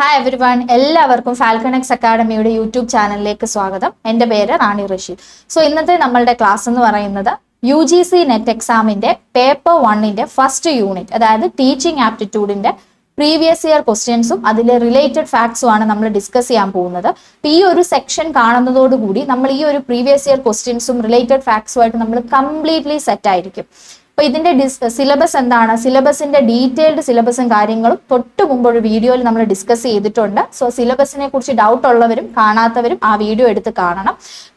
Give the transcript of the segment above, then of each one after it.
Hi every one, എല്ലാവർക്കും ഫാൽക്കണെക്സ് അക്കാഡമിയുടെ YouTube ചാനലിലേക്ക് സ്വാഗതം. എൻ്റെ പേര് റാണി റഷീദ്. ഇന്നത്തെ നമ്മളുടെ ക്ലാസ് എന്ന് പറയുന്നത് UGC നെറ്റ് എക്സാമിന്റെ പേപ്പർ 1ന്റെ ഫസ്റ്റ് യൂണിറ്റ്, അതായത് ടീച്ചിങ് ആപ്റ്റിറ്റ്യൂഡിന്റെ പ്രീവിയസ് ഇയർ ക്വസ്റ്റ്യൻസും അതിലെ റിലേറ്റഡ് ഫാക്ട്സും ആണ് നമ്മൾ ഡിസ്കസ് ചെയ്യാൻ പോകുന്നത്. ഈ ഒരു സെക്ഷൻ കാണുന്നതോടുകൂടി നമ്മൾ ഈ ഒരു പ്രീവിയസ് ഇയർ ക്വസ്റ്റ്യൻസും റിലേറ്റഡ് ഫാക്ട്സുമായിട്ട് നമ്മൾ കംപ്ലീറ്റ്ലി സെറ്റ് ആയിരിക്കും. അപ്പൊ ഇതിന്റെ സിലബസ് എന്താണ്, സിലബസിന്റെ ഡീറ്റെയിൽഡ് സിലബസും കാര്യങ്ങളും തൊട്ട് മുമ്പ് ഒരു വീഡിയോയിൽ നമ്മൾ ഡിസ്കസ് ചെയ്തിട്ടുണ്ട്. സിലബസിനെ കുറിച്ച് ഡൗട്ട് ഉള്ളവരും കാണാത്തവരും ആ വീഡിയോ എടുത്ത് കാണണം.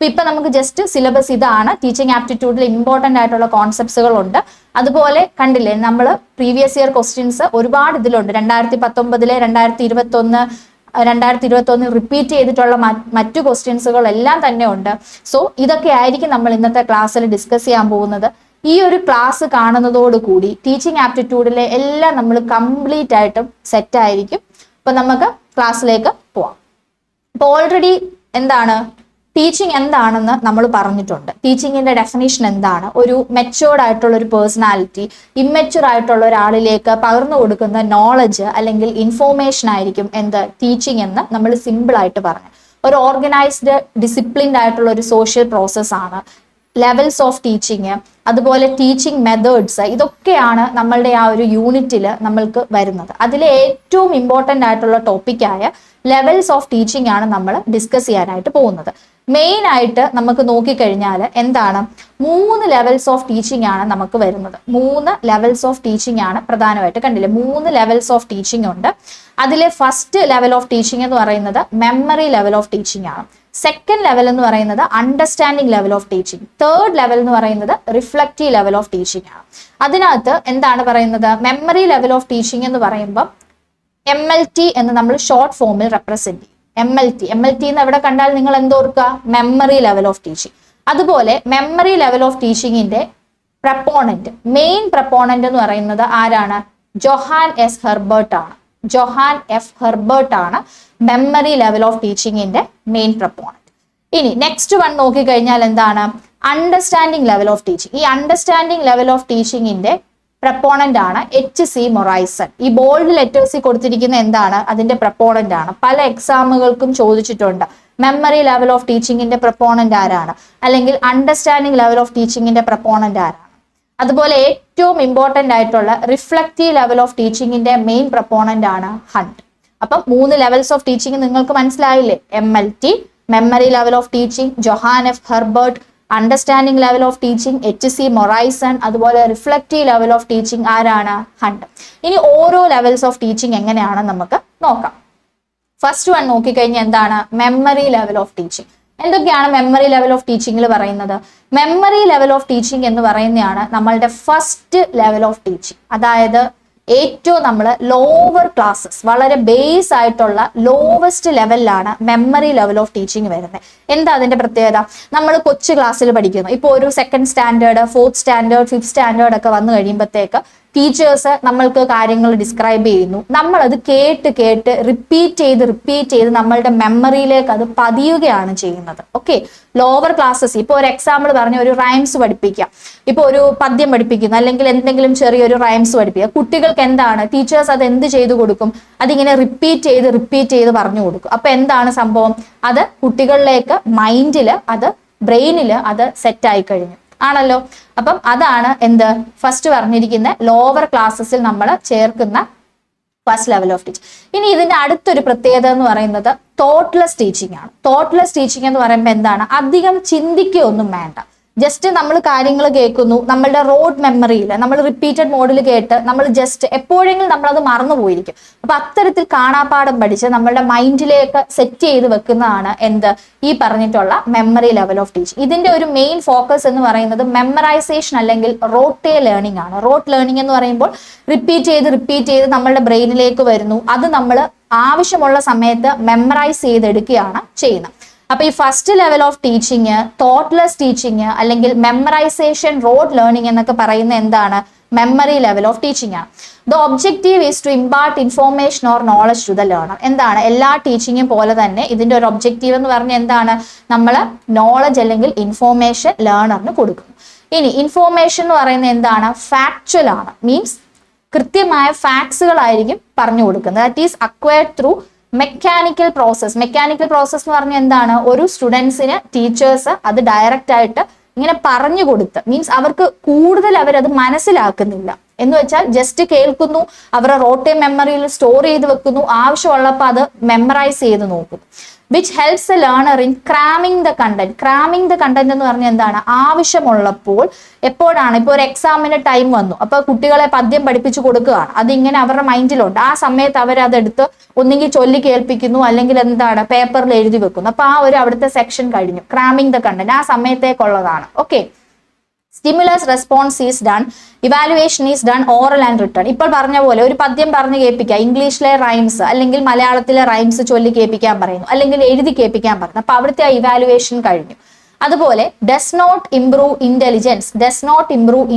ഇപ്പൊ നമുക്ക് ജസ്റ്റ് സിലബസ് ഇതാണ്. ടീച്ചിങ് ആപ്റ്റിറ്റ്യൂഡിൽ ഇമ്പോർട്ടന്റ് ആയിട്ടുള്ള കോൺസെപ്റ്റ്സുകളുണ്ട്. അതുപോലെ കണ്ടില്ലേ, നമ്മൾ പ്രീവിയസ് ഇയർ ക്വസ്റ്റ്യൻസ് ഒരുപാട് ഇതിലുണ്ട്. 2019, 2021 റിപ്പീറ്റ് ചെയ്തിട്ടുള്ള മറ്റു ക്വസ്റ്റ്യൻസുകൾ എല്ലാം തന്നെ ഉണ്ട്. ഇതൊക്കെ ആയിരിക്കും നമ്മൾ ഇന്നത്തെ ക്ലാസ്സിൽ ഡിസ്കസ് ചെയ്യാൻ പോകുന്നത്. ഈ ഒരു ക്ലാസ് കാണുന്നതോടുകൂടി ടീച്ചിങ് ആപ്റ്റിറ്റ്യൂഡിലെ എല്ലാം നമ്മൾ കംപ്ലീറ്റ് ആയിട്ടും സെറ്റ് ആയിരിക്കും. അപ്പൊ നമുക്ക് ക്ലാസ്സിലേക്ക് പോവാം. അപ്പൊ ഓൾറെഡി എന്താണ് ടീച്ചിങ് എന്താണെന്ന് നമ്മൾ പറഞ്ഞിട്ടുണ്ട്. ടീച്ചിങ്ങിന്റെ ഡെഫിനേഷൻ എന്താണ്, ഒരു മെച്ചുവേർഡ് ആയിട്ടുള്ള ഒരു പേഴ്സണാലിറ്റി ഇമ്മെച്ചുവർ ആയിട്ടുള്ള ഒരാളിലേക്ക് പകർന്നു കൊടുക്കുന്ന നോളജ് അല്ലെങ്കിൽ ഇൻഫോർമേഷൻ ആയിരിക്കും എന്ത് ടീച്ചിങ് എന്ന് നമ്മൾ സിമ്പിൾ ആയിട്ട് പറഞ്ഞു. ഒരു ഓർഗനൈസ്ഡ് ഡിസിപ്ലിൻഡ് ആയിട്ടുള്ള ഒരു സോഷ്യൽ പ്രോസസ് ആണ്. ലെവൽസ് ഓഫ് ടീച്ചിങ്, അതുപോലെ ടീച്ചിങ് മെത്തേഡ്സ്, ഇതൊക്കെയാണ് നമ്മളുടെ ആ ഒരു യൂണിറ്റിൽ നമ്മൾക്ക് വരുന്നത്. അതിലെ ഏറ്റവും ഇമ്പോർട്ടൻ്റ് ആയിട്ടുള്ള ടോപ്പിക്കായ ലെവൽസ് ഓഫ് ടീച്ചിങ് ആണ് നമ്മൾ ഡിസ്കസ് ചെയ്യാനായിട്ട് പോകുന്നത്. മെയിൻ ആയിട്ട് നമുക്ക് നോക്കിക്കഴിഞ്ഞാൽ എന്താണ്, 3 ലെവൽസ് ഓഫ് ടീച്ചിങ് ആണ് നമുക്ക് വരുന്നത്. 3 ലെവൽസ് ഓഫ് ടീച്ചിങ് ആണ് പ്രധാനമായിട്ട്. കണ്ടില്ലേ, 3 ലെവൽസ് ഓഫ് ടീച്ചിങ് ഉണ്ട്. അതിലെ ഫസ്റ്റ് ലെവൽ ഓഫ് ടീച്ചിങ് എന്ന് പറയുന്നത് മെമ്മറി ലെവൽ ഓഫ് ടീച്ചിങ് ആണ്. സെക്കൻഡ് ലെവൽ എന്ന് പറയുന്നത് understanding level of teaching. Third level എന്ന് പറയുന്നത് റിഫ്ലക്റ്റീവ് ലെവൽ ഓഫ് ടീച്ചിങ് ആണ്. അതിനകത്ത് എന്താണ് പറയുന്നത്, മെമ്മറി ലെവൽ ഓഫ് ടീച്ചിങ് എന്ന് പറയുമ്പോൾ MLT എന്ന് നമ്മൾ ഷോർട്ട് ഫോമിൽ റെപ്രസെന്റ് ചെയ്യും. MLT എന്ന് എവിടെ കണ്ടാൽ നിങ്ങൾ എന്തോർക്കുക, മെമ്മറി ലെവൽ ഓഫ് ടീച്ചിങ്. അതുപോലെ മെമ്മറി ലെവൽ ഓഫ് ടീച്ചിങ്ങിന്റെ പ്രപ്പോണന്റ്, മെയിൻ പ്രപ്പോണന്റ് എന്ന് പറയുന്നത് ആരാണ്, ജോഹാൻ എഫ് ഹെർബർട്ട് ആണ് മെമ്മറി ലെവൽ ഓഫ് ടീച്ചിങ്ങിന്റെ മെയിൻ പ്രപ്പോണന്റ്. ഇനി നെക്സ്റ്റ് വൺ നോക്കിക്കഴിഞ്ഞാൽ എന്താണ്, അണ്ടർസ്റ്റാൻഡിങ് ലെവൽ ഓഫ് ടീച്ചിങ്. ഈ അണ്ടർസ്റ്റാൻഡിങ് ലെവൽ ഓഫ് ടീച്ചിങ്ങിന്റെ പ്രപ്പോണന്റ് ആണ് HC മൊറൈസൺ. ഈ ബോൾഡ് ലെറ്റേഴ്സിൽ കൊടുത്തിരിക്കുന്ന എന്താണ്, അതിന്റെ പ്രപ്പോണന്റ് ആണ്. പല എക്സാമുകൾക്കും ചോദിച്ചിട്ടുണ്ട്, മെമ്മറി ലെവൽ ഓഫ് ടീച്ചിങ്ങിന്റെ പ്രപ്പോണന്റ് ആരാണ്, അല്ലെങ്കിൽ അണ്ടർസ്റ്റാൻഡിങ് ലെവൽ ഓഫ് ടീച്ചിങ്ങിന്റെ പ്രപ്പോണന്റ് ആരാണ്. അതുപോലെ ഏറ്റവും ഇമ്പോർട്ടന്റ് ആയിട്ടുള്ള റിഫ്ലക്റ്റീവ് ലെവൽ ഓഫ് ടീച്ചിങ്ങിന്റെ മെയിൻ പ്രപ്പോണന്റ് ആണ് ഹണ്ട്. അപ്പം 3 ലെവൽസ് ഓഫ് ടീച്ചിങ് നിങ്ങൾക്ക് മനസ്സിലായില്ലേ, MLT, memory level of teaching Johann F Herbart, understanding level of teaching HC Morrison, അതുപോലെ റിഫ്ലക്റ്റീവ് ലെവൽ ഓഫ് ടീച്ചിങ് ആരാണ്, ഹണ്ട്. ഇനി ഓരോ ലെവൽസ് ഓഫ് ടീച്ചിങ് എങ്ങനെയാണ് നമുക്ക് നോക്കാം. ഫസ്റ്റ് വൺ നോക്കിക്കഴിഞ്ഞാൽ എന്താണ്, മെമ്മറി ലെവൽ ഓഫ് ടീച്ചിങ്. എന്തൊക്കെയാണ് മെമ്മറി ലെവൽ ഓഫ് ടീച്ചിങ്ങിൽ പറയുന്നത്, മെമ്മറി ലെവൽ ഓഫ് ടീച്ചിങ് എന്ന് പറയുന്നതാണ് നമ്മളുടെ ഫസ്റ്റ് ലെവൽ ഓഫ് ടീച്ചിങ്. അതായത് ഏറ്റവും നമ്മൾ ലോവർ ക്ലാസ്സസ്, വളരെ ബേസ് ആയിട്ടുള്ള ലോവസ്റ്റ് ലെവലിലാണ് മെമ്മറി ലെവൽ ഓഫ് ടീച്ചിങ് വരുന്നത്. എന്താ അതിന്റെ പ്രത്യേകത, നമ്മൾ കൊച്ചു ക്ലാസ്സിൽ പഠിക്കുന്നു. ഇപ്പോൾ ഒരു 2nd standard, 4th standard, 5th standard ഒക്കെ വന്നു കഴിയുമ്പോഴത്തേക്ക് ടീച്ചേഴ്സ് നമ്മൾക്ക് കാര്യങ്ങൾ ഡിസ്ക്രൈബ് ചെയ്യുന്നു. നമ്മൾ അത് കേട്ട് റിപ്പീറ്റ് ചെയ്ത് നമ്മളുടെ മെമ്മറിയിലേക്ക് അത് പതിയുകയാണ് ചെയ്യുന്നത്. ഓക്കെ, ലോവർ ക്ലാസ്സസ്, ഇപ്പോൾ ഒരു എക്സാമ്പിൾ പറഞ്ഞ ഒരു റൈംസ് പഠിപ്പിക്കാം, ഇപ്പോൾ ഒരു പദ്യം പഠിപ്പിക്കുന്നു, അല്ലെങ്കിൽ എന്തെങ്കിലും ചെറിയൊരു റൈംസ് പഠിപ്പിക്കുക. കുട്ടികൾക്ക് എന്താണ്, ടീച്ചേഴ്സ് അത് എന്ത് ചെയ്തു കൊടുക്കും, അതിങ്ങനെ റിപ്പീറ്റ് ചെയ്ത് പറഞ്ഞു കൊടുക്കും. അപ്പൊ എന്താണ് സംഭവം, അത് കുട്ടികളിലേക്ക് മൈൻഡില്, അത് ബ്രെയിനില് അത് സെറ്റ് ആയി കഴിഞ്ഞു ആണല്ലോ. അപ്പം അതാണ് എന്ത് ഫസ്റ്റ് പറഞ്ഞിരിക്കുന്ന ലോവർ ക്ലാസ്സസിൽ നമ്മൾ ചേർക്കുന്ന ഫസ്റ്റ് ലെവൽ ഓഫ് ടീച്ചിങ്. ഇനി ഇതിന്റെ അടുത്തൊരു പ്രത്യേകത എന്ന് പറയുന്നത് തോട്ട്ലെസ് ടീച്ചിങ് ആണ്. തോട്ട്ലെസ് ടീച്ചിങ് എന്ന് പറയുമ്പോൾ എന്താണ്, അധികം ചിന്തിക്കുകയൊന്നും വേണ്ട. ജസ്റ്റ് നമ്മൾ കാര്യങ്ങൾ കേൾക്കുന്നു, നമ്മളുടെ റോഡ് മെമ്മറിയിൽ നമ്മൾ റിപ്പീറ്റഡ് മോഡിൽ കേട്ട് നമ്മൾ ജസ്റ്റ് എപ്പോഴെങ്കിലും നമ്മളത് മറന്നുപോയിരിക്കും. അപ്പൊ അത്തരത്തിൽ കാണാപ്പാഠം പഠിച്ച് നമ്മളുടെ മൈൻഡിലേക്ക് സെറ്റ് ചെയ്ത് വെക്കുന്നതാണ് എന്ത്, ഈ പറഞ്ഞിട്ടുള്ള മെമ്മറി ലെവൽ ഓഫ് ടീച്ചിങ്. ഇതിന്റെ ഒരു മെയിൻ ഫോക്കസ് എന്ന് പറയുന്നത് മെമ്മറൈസേഷൻ അല്ലെങ്കിൽ റോട്ടേ ലേണിംഗ് ആണ്. റോട്ട് ലേണിംഗ് എന്ന് പറയുമ്പോൾ റിപ്പീറ്റ് ചെയ്ത് നമ്മളുടെ ബ്രെയിനിലേക്ക് വരുന്നു, അത് നമ്മൾ ആവശ്യമുള്ള സമയത്ത് മെമ്മറൈസ് ചെയ്തെടുക്കുകയാണ് ചെയ്യുന്നത്. അപ്പൊ ഈ first level of teaching, thoughtless teaching അല്ലെങ്കിൽ മെമ്മറൈസേഷൻ, റോഡ് ലേണിംഗ് എന്നൊക്കെ പറയുന്ന എന്താണ്, മെമ്മറി ലെവൽ ഓഫ് ടീച്ചിങ് ആണ്. The objective is to impart information or knowledge to the learner. എന്താണ്, എല്ലാ ടീച്ചിങ്ങും പോലെ തന്നെ ഇതിന്റെ ഒരു ഒബ്ജക്റ്റീവ് എന്ന് പറഞ്ഞാൽ എന്താണ്, നമ്മൾ നോളജ് അല്ലെങ്കിൽ ഇൻഫോർമേഷൻ ലേണറിന് കൊടുക്കുന്നു. ഇനി ഇൻഫോർമേഷൻ എന്ന് പറയുന്നത് എന്താണ്, ഫാക്ച്വൽ ആണ്. മീൻസ് കൃത്യമായ ഫാക്ട്സുകളായിരിക്കും പറഞ്ഞു കൊടുക്കുന്നത്. That is acquired through mechanical process എന്ന് പറഞ്ഞാൽ എന്താണ്? ഒരു സ്റ്റുഡൻസിന് ടീച്ചേഴ്സ് അത് ഡയറക്റ്റ് ആയിട്ട് ഇങ്ങനെ പറഞ്ഞു കൊടുത്ത്, മീൻസ് അവർക്ക് കൂടുതൽ അവരത് മനസ്സിലാക്കുന്നില്ല എന്ന് വെച്ചാൽ ജസ്റ്റ് കേൾക്കുന്നു, അവരുടെ റോട്ടെ മെമ്മറിയിൽ സ്റ്റോർ ചെയ്ത് വെക്കുന്നു, ആവശ്യമുള്ളപ്പോൾ അത് മെമ്മറൈസ് ചെയ്ത് നോക്കും. Which helps a learner in cramming the content എന്ന് പറഞ്ഞാൽ എന്താണ്? ആവശ്യമുള്ളപ്പോൾ, എപ്പോഴാണ് ഇപ്പോൾ ഒരു എക്സാമിന് ടൈം വന്നു, അപ്പൊ കുട്ടികളെ പദ്യം പഠിപ്പിച്ചു കൊടുക്കുകയാണ്, അതിങ്ങനെ അവരുടെ മൈൻഡിലുണ്ട്, ആ സമയത്ത് അവരതെടുത്ത് ഒന്നുകിൽ ചൊല്ലി കേൾപ്പിക്കുന്നു, അല്ലെങ്കിൽ എന്താണ് പേപ്പറിൽ എഴുതി വെക്കുന്നു. അപ്പൊ ആ ഒരു അവിടുത്തെ സെക്ഷൻ കഴിഞ്ഞു. ക്രാമിംഗ് ദ കണ്ടന്റ് ആ സമയത്തേക്കുള്ളതാണ്. Okay. Stimulus response is done, evaluation is done oral and return. ഇപ്പോൾ പറഞ്ഞ പോലെ ഒരു പദ്യം പറഞ്ഞ് കേൾപ്പിക്കുക, ഇംഗ്ലീഷിലെ റൈംസ് അല്ലെങ്കിൽ മലയാളത്തിലെ റൈംസ് ചൊല്ലി കേൾപ്പിക്കാൻ പറയുന്നു, അല്ലെങ്കിൽ എഴുതി കേൾപ്പിക്കാൻ പറയുന്നു. അപ്പൊ അവിടുത്തെ ആ ഇവാലുവേഷൻ കഴിഞ്ഞു. അതുപോലെ does not improve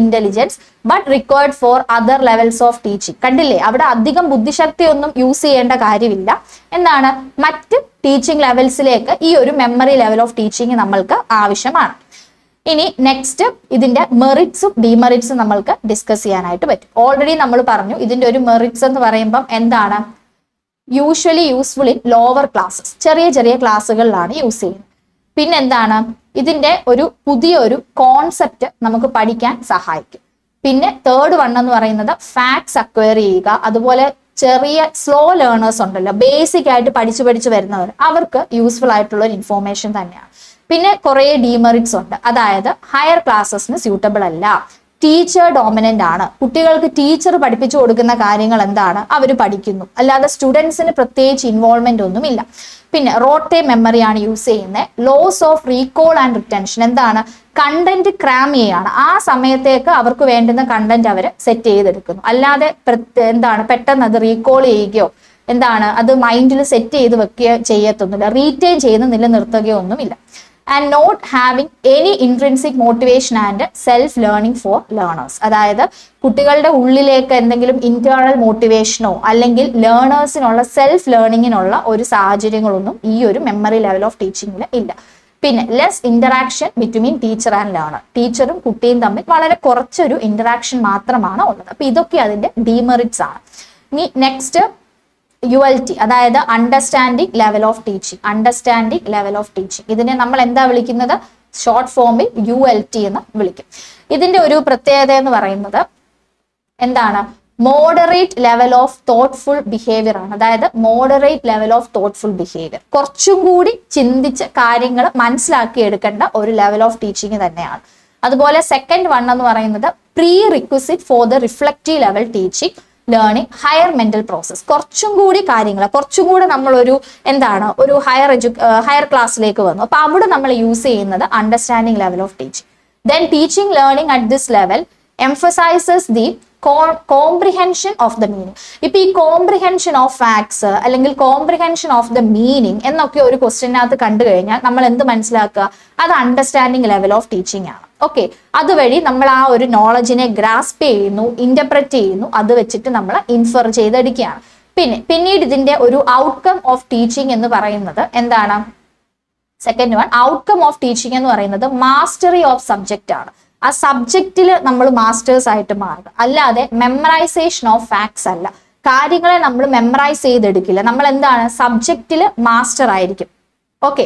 intelligence but required for other levels of teaching. കണ്ടില്ലേ, അവിടെ അധികം ബുദ്ധിശക്തി ഒന്നും യൂസ് ചെയ്യേണ്ട കാര്യമില്ല. എന്താണ്? മറ്റ് ടീച്ചിങ് ലെവൽസിലേക്ക് ഈ ഒരു മെമ്മറി ലെവൽ ഓഫ് ടീച്ചിങ് നമ്മൾക്ക് ആവശ്യമാണ്. ഇനി നെക്സ്റ്റ് ഇതിന്റെ മെറിറ്റ്സും ഡിമെറിറ്റ്സും നമ്മൾക്ക് ഡിസ്കസ് ചെയ്യാനായിട്ട് പറ്റും. ഓൾറെഡി നമ്മൾ പറഞ്ഞു ഇതിന്റെ ഒരു മെറിറ്റ്സ് എന്ന് പറയുമ്പം എന്താണ്? Usually useful in lower classes, ചെറിയ ചെറിയ ക്ലാസ്സുകളിലാണ് യൂസ് ചെയ്യുന്നത്. പിന്നെന്താണ്? ഇതിന്റെ ഒരു പുതിയൊരു കോൺസെപ്റ്റ് നമുക്ക് പഠിക്കാൻ സഹായിക്കും. പിന്നെ തേർഡ് വൺ എന്ന് പറയുന്നത് ഫാക്ട്സ് അക്വയർ ചെയ്യുക. അതുപോലെ ചെറിയ സ്ലോ ലേണേഴ്സ് ഉണ്ടല്ലോ, ബേസിക് ആയിട്ട് പഠിച്ചു വരുന്നവർ, അവർക്ക് യൂസ്ഫുൾ ആയിട്ടുള്ള ഒരു ഇൻഫോർമേഷൻ തന്നെയാണ്. പിന്നെ കുറെ ഡിമെറിറ്റ്സ് ഉണ്ട്. അതായത് ഹയർ ക്ലാസ്സസിന് സ്യൂട്ടബിൾ അല്ല, ടീച്ചർ ഡോമിനന്റ് ആണ്, കുട്ടികൾക്ക് ടീച്ചർ പഠിപ്പിച്ചു കൊടുക്കുന്ന കാര്യങ്ങൾ എന്താണ് അവർ പഠിക്കുന്നു, അല്ലാതെ സ്റ്റുഡൻസിന് പ്രത്യേകിച്ച് ഇൻവോൾവ്മെന്റ് ഒന്നുമില്ല. പിന്നെ റോട്ടെ മെമ്മറിയാണ് യൂസ് ചെയ്യുന്നത്. Loss of recall and retention, എന്താണ്? കണ്ടന്റ് ക്രാം ചെയ്യാണ്, ആ സമയത്തേക്ക് അവർക്ക് വേണ്ടുന്ന കണ്ടന്റ് അവർ സെറ്റ് ചെയ്തെടുക്കുന്നു, അല്ലാതെ എന്താണ് പെട്ടെന്ന് അത് റീകോൾ ചെയ്യുകയോ എന്താണ് അത് മൈൻഡിൽ സെറ്റ് ചെയ്ത് വെക്കുകയോ ചെയ്യത്തൊന്നുമില്ല, റീറ്റെയിൻ ചെയ്ത് നിലനിർത്തുകയോ ഒന്നുമില്ല. And not having any intrinsic motivation and self learning for learners. അതായത് കുട്ടികളുടെ ഉള്ളിലേക്ക് എന്തെങ്കിലും ഇന്റേണൽ മോട്ടിവേഷനോ അല്ലെങ്കിൽ ലേണേഴ്സിനുള്ള സെൽഫ് ലേണിങ്ങിനുള്ള ഒരു സാഹചര്യങ്ങളൊന്നും ഈ ഒരു മെമ്മറി ലെവൽ ഓഫ് ടീച്ചിങ്ങിൽ ഇല്ല. പിന്നെ less interaction between teacher and learner, ടീച്ചറും കുട്ടിയും തമ്മിൽ വളരെ കുറച്ചൊരു ഇന്ററാക്ഷൻ മാത്രമാണ് ഉള്ളത്. അപ്പൊ ഇതൊക്കെ അതിന്റെ ഡിമെറിറ്റ്സ് ആണ്. ഇനി നെക്സ്റ്റ് ULT, അതായത് അണ്ടർസ്റ്റാൻഡിംഗ് ലെവൽ ഓഫ് ടീച്ചിങ്. ഇതിനെ നമ്മൾ എന്താ വിളിക്കുന്നത്? ഷോർട്ട് ഫോമിൽ ULT എന്ന് വിളിക്കും. ഇതിന്റെ ഒരു പ്രത്യേകത എന്ന് പറയുന്നത് എന്താണ്? Moderate level of thoughtful behaviour ആണ്. അതായത് moderate level of thoughtful behaviour, കുറച്ചും കൂടി ചിന്തിച്ച് കാര്യങ്ങൾ മനസ്സിലാക്കി എടുക്കേണ്ട ഒരു ലെവൽ ഓഫ് ടീച്ചിങ് തന്നെയാണ്. അതുപോലെ സെക്കൻഡ് വൺ എന്ന് പറയുന്നത് pre requisite for the reflective level teaching learning higher mental process. കുറച്ചും കൂടി കാര്യങ്ങൾ, കുറച്ചും കൂടി നമ്മളൊരു എന്താണ് ഒരു ഹയർ ക്ലാസ്സിലേക്ക് വന്നു, അപ്പൊ അവിടെ നമ്മൾ യൂസ് ചെയ്യുന്നത് understanding level of teaching. Then teaching learning at this level emphasises the comprehension of the meaning. ഇപ്പൊ ഈ കോംപ്രിഹെൻഷൻ ഓഫ് ഫാക്ട്സ് അല്ലെങ്കിൽ കോംപ്രിഹെൻഷൻ ഓഫ് ദ മീനിങ് എന്നൊക്കെ ഒരു ക്വസ്റ്റ്യനകത്ത് കണ്ടു കഴിഞ്ഞാൽ നമ്മൾ എന്ത് മനസ്സിലാക്കുക? അത് അണ്ടർസ്റ്റാൻഡിംഗ് ലെവൽ ഓഫ് ടീച്ചിങ് ആണ്. ഓക്കെ, അതുവഴി നമ്മൾ ആ ഒരു നോളജിനെ ഗ്രാസ്പ് ചെയ്യുന്നു, ഇന്റർപ്രറ്റ് ചെയ്യുന്നു, അത് വെച്ചിട്ട് നമ്മൾ ഇൻഫർ ചെയ്തെടുക്കുകയാണ്. പിന്നീട് ഇതിന്റെ ഒരു ഔട്ട്കം ഓഫ് ടീച്ചിങ് എന്ന് പറയുന്നത് എന്താണ്? Second one outcome of teaching എന്ന് പറയുന്നത് മാസ്റ്ററി ഓഫ് സബ്ജക്റ്റ് ആണ്. ആ സബ്ജക്റ്റിൽ നമ്മൾ മാസ്റ്റേഴ്സ് ആയിട്ട് മാറുക, അല്ലാതെ മെമ്മറൈസേഷൻ ഓഫ് ഫാക്ട്സ് അല്ല. കാര്യങ്ങളെ നമ്മൾ മെമ്മറൈസ് ചെയ്തെടുക്കില്ല, നമ്മൾ എന്താണ് സബ്ജക്റ്റിൽ മാസ്റ്റർ ആയിരിക്കും. ഓക്കെ,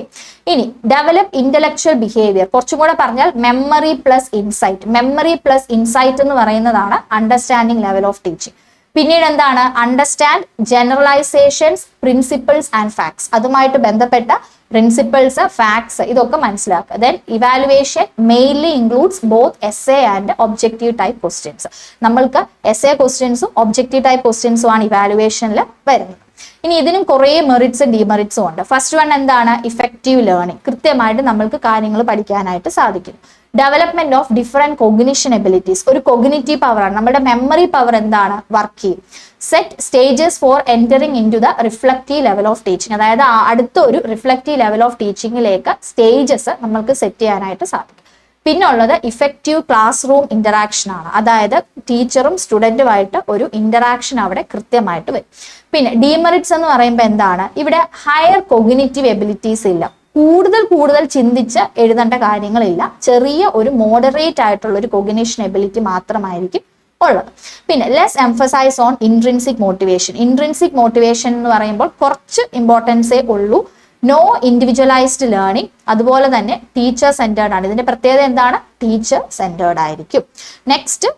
ഇനി ഡെവലപ്പ് ഇന്റലക്ച്വൽ ബിഹേവിയർ, കുറച്ചും കൂടെ പറഞ്ഞാൽ മെമ്മറി പ്ലസ് ഇൻസൈറ്റ് എന്ന് പറയുന്നതാണ് അണ്ടർസ്റ്റാൻഡിംഗ് ലെവൽ ഓഫ് ടീച്ചിങ്. പിന്നീട് എന്താണ്? Understand generalisations, principles and facts, അതുമായിട്ട് ബന്ധപ്പെട്ട പ്രിൻസിപ്പിൾസ്, ഫാക്ട്സ് ഇതൊക്കെ മനസ്സിലാക്കുക. Then evaluation mainly includes both SA and objective type questions. നമ്മൾക്ക് എസ്എ ക്വസ്റ്റ്യൻസും ഒബ്ജക്റ്റീവ് ടൈപ്പ് ക്വസ്റ്റ്യൻസും ആണ് ഇവാലുവേഷനിൽ വരുന്നത്. ഇനി ഇതിനും കുറേ മെറിറ്റ്സും ഡിമെറിറ്റ്സും ഉണ്ട്. ഫസ്റ്റ് വൺ എന്താണ്? ഇഫക്റ്റീവ് ലേണിംഗ്, കൃത്യമായിട്ട് നമ്മൾക്ക് കാര്യങ്ങൾ പഠിക്കാനായിട്ട് സാധിക്കും. Development of different cognition abilities, ഒരു കൊഗ്നിറ്റീവ് പവർ ആണ്, നമ്മുടെ മെമ്മറി പവർ എന്താണ് വർക്ക് ചെയ്യും. Set stages for entering into the reflective level of teaching, അതായത് അടുത്ത ഒരു റിഫ്ലക്റ്റീവ് ലെവൽ ഓഫ് ടീച്ചിങ്ങിലേക്ക് സ്റ്റേജസ് നമ്മൾക്ക് സെറ്റ് ചെയ്യാനായിട്ട് സാധിക്കും. പിന്നെ ഉള്ളത് ഇഫക്റ്റീവ് ക്ലാസ് റൂം ഇന്ററാക്ഷൻ ആണ്, അതായത് ടീച്ചറും സ്റ്റുഡന്റുമായിട്ട് ഒരു ഇന്ററാക്ഷൻ അവിടെ കൃത്യമായിട്ട് വരും. പിന്നെ ഡിമെറിറ്റ്സ് എന്ന് പറയുമ്പോൾ എന്താണ്? ഇവിടെ ഹയർ കൊഗ്നിറ്റീവ് എബിലിറ്റീസ് ഇല്ല, കൂടുതൽ ചിന്തിച്ച് എഴുതേണ്ട കാര്യങ്ങളില്ല, ചെറിയ ഒരു മോഡറേറ്റ് ആയിട്ടുള്ള ഒരു കൊഗ്നിഷൻ എബിലിറ്റി മാത്രമായിരിക്കും ഉള്ളത്. പിന്നെ less emphasize on intrinsic motivation. Intrinsic motivation എന്ന് പറയുമ്പോൾ കുറച്ച് ഇമ്പോർട്ടൻസേ ഉള്ളൂ. നോ ഇൻഡിവിജ്വലൈസ്ഡ് ലേണിംഗ്, അതുപോലെ തന്നെ ടീച്ചർ സെന്റേർഡ് ആണ്. ഇതിന്റെ പ്രത്യേകത എന്താണ്? ടീച്ചർ സെന്റേർഡ് ആയിരിക്കും. നെക്സ്റ്റ്,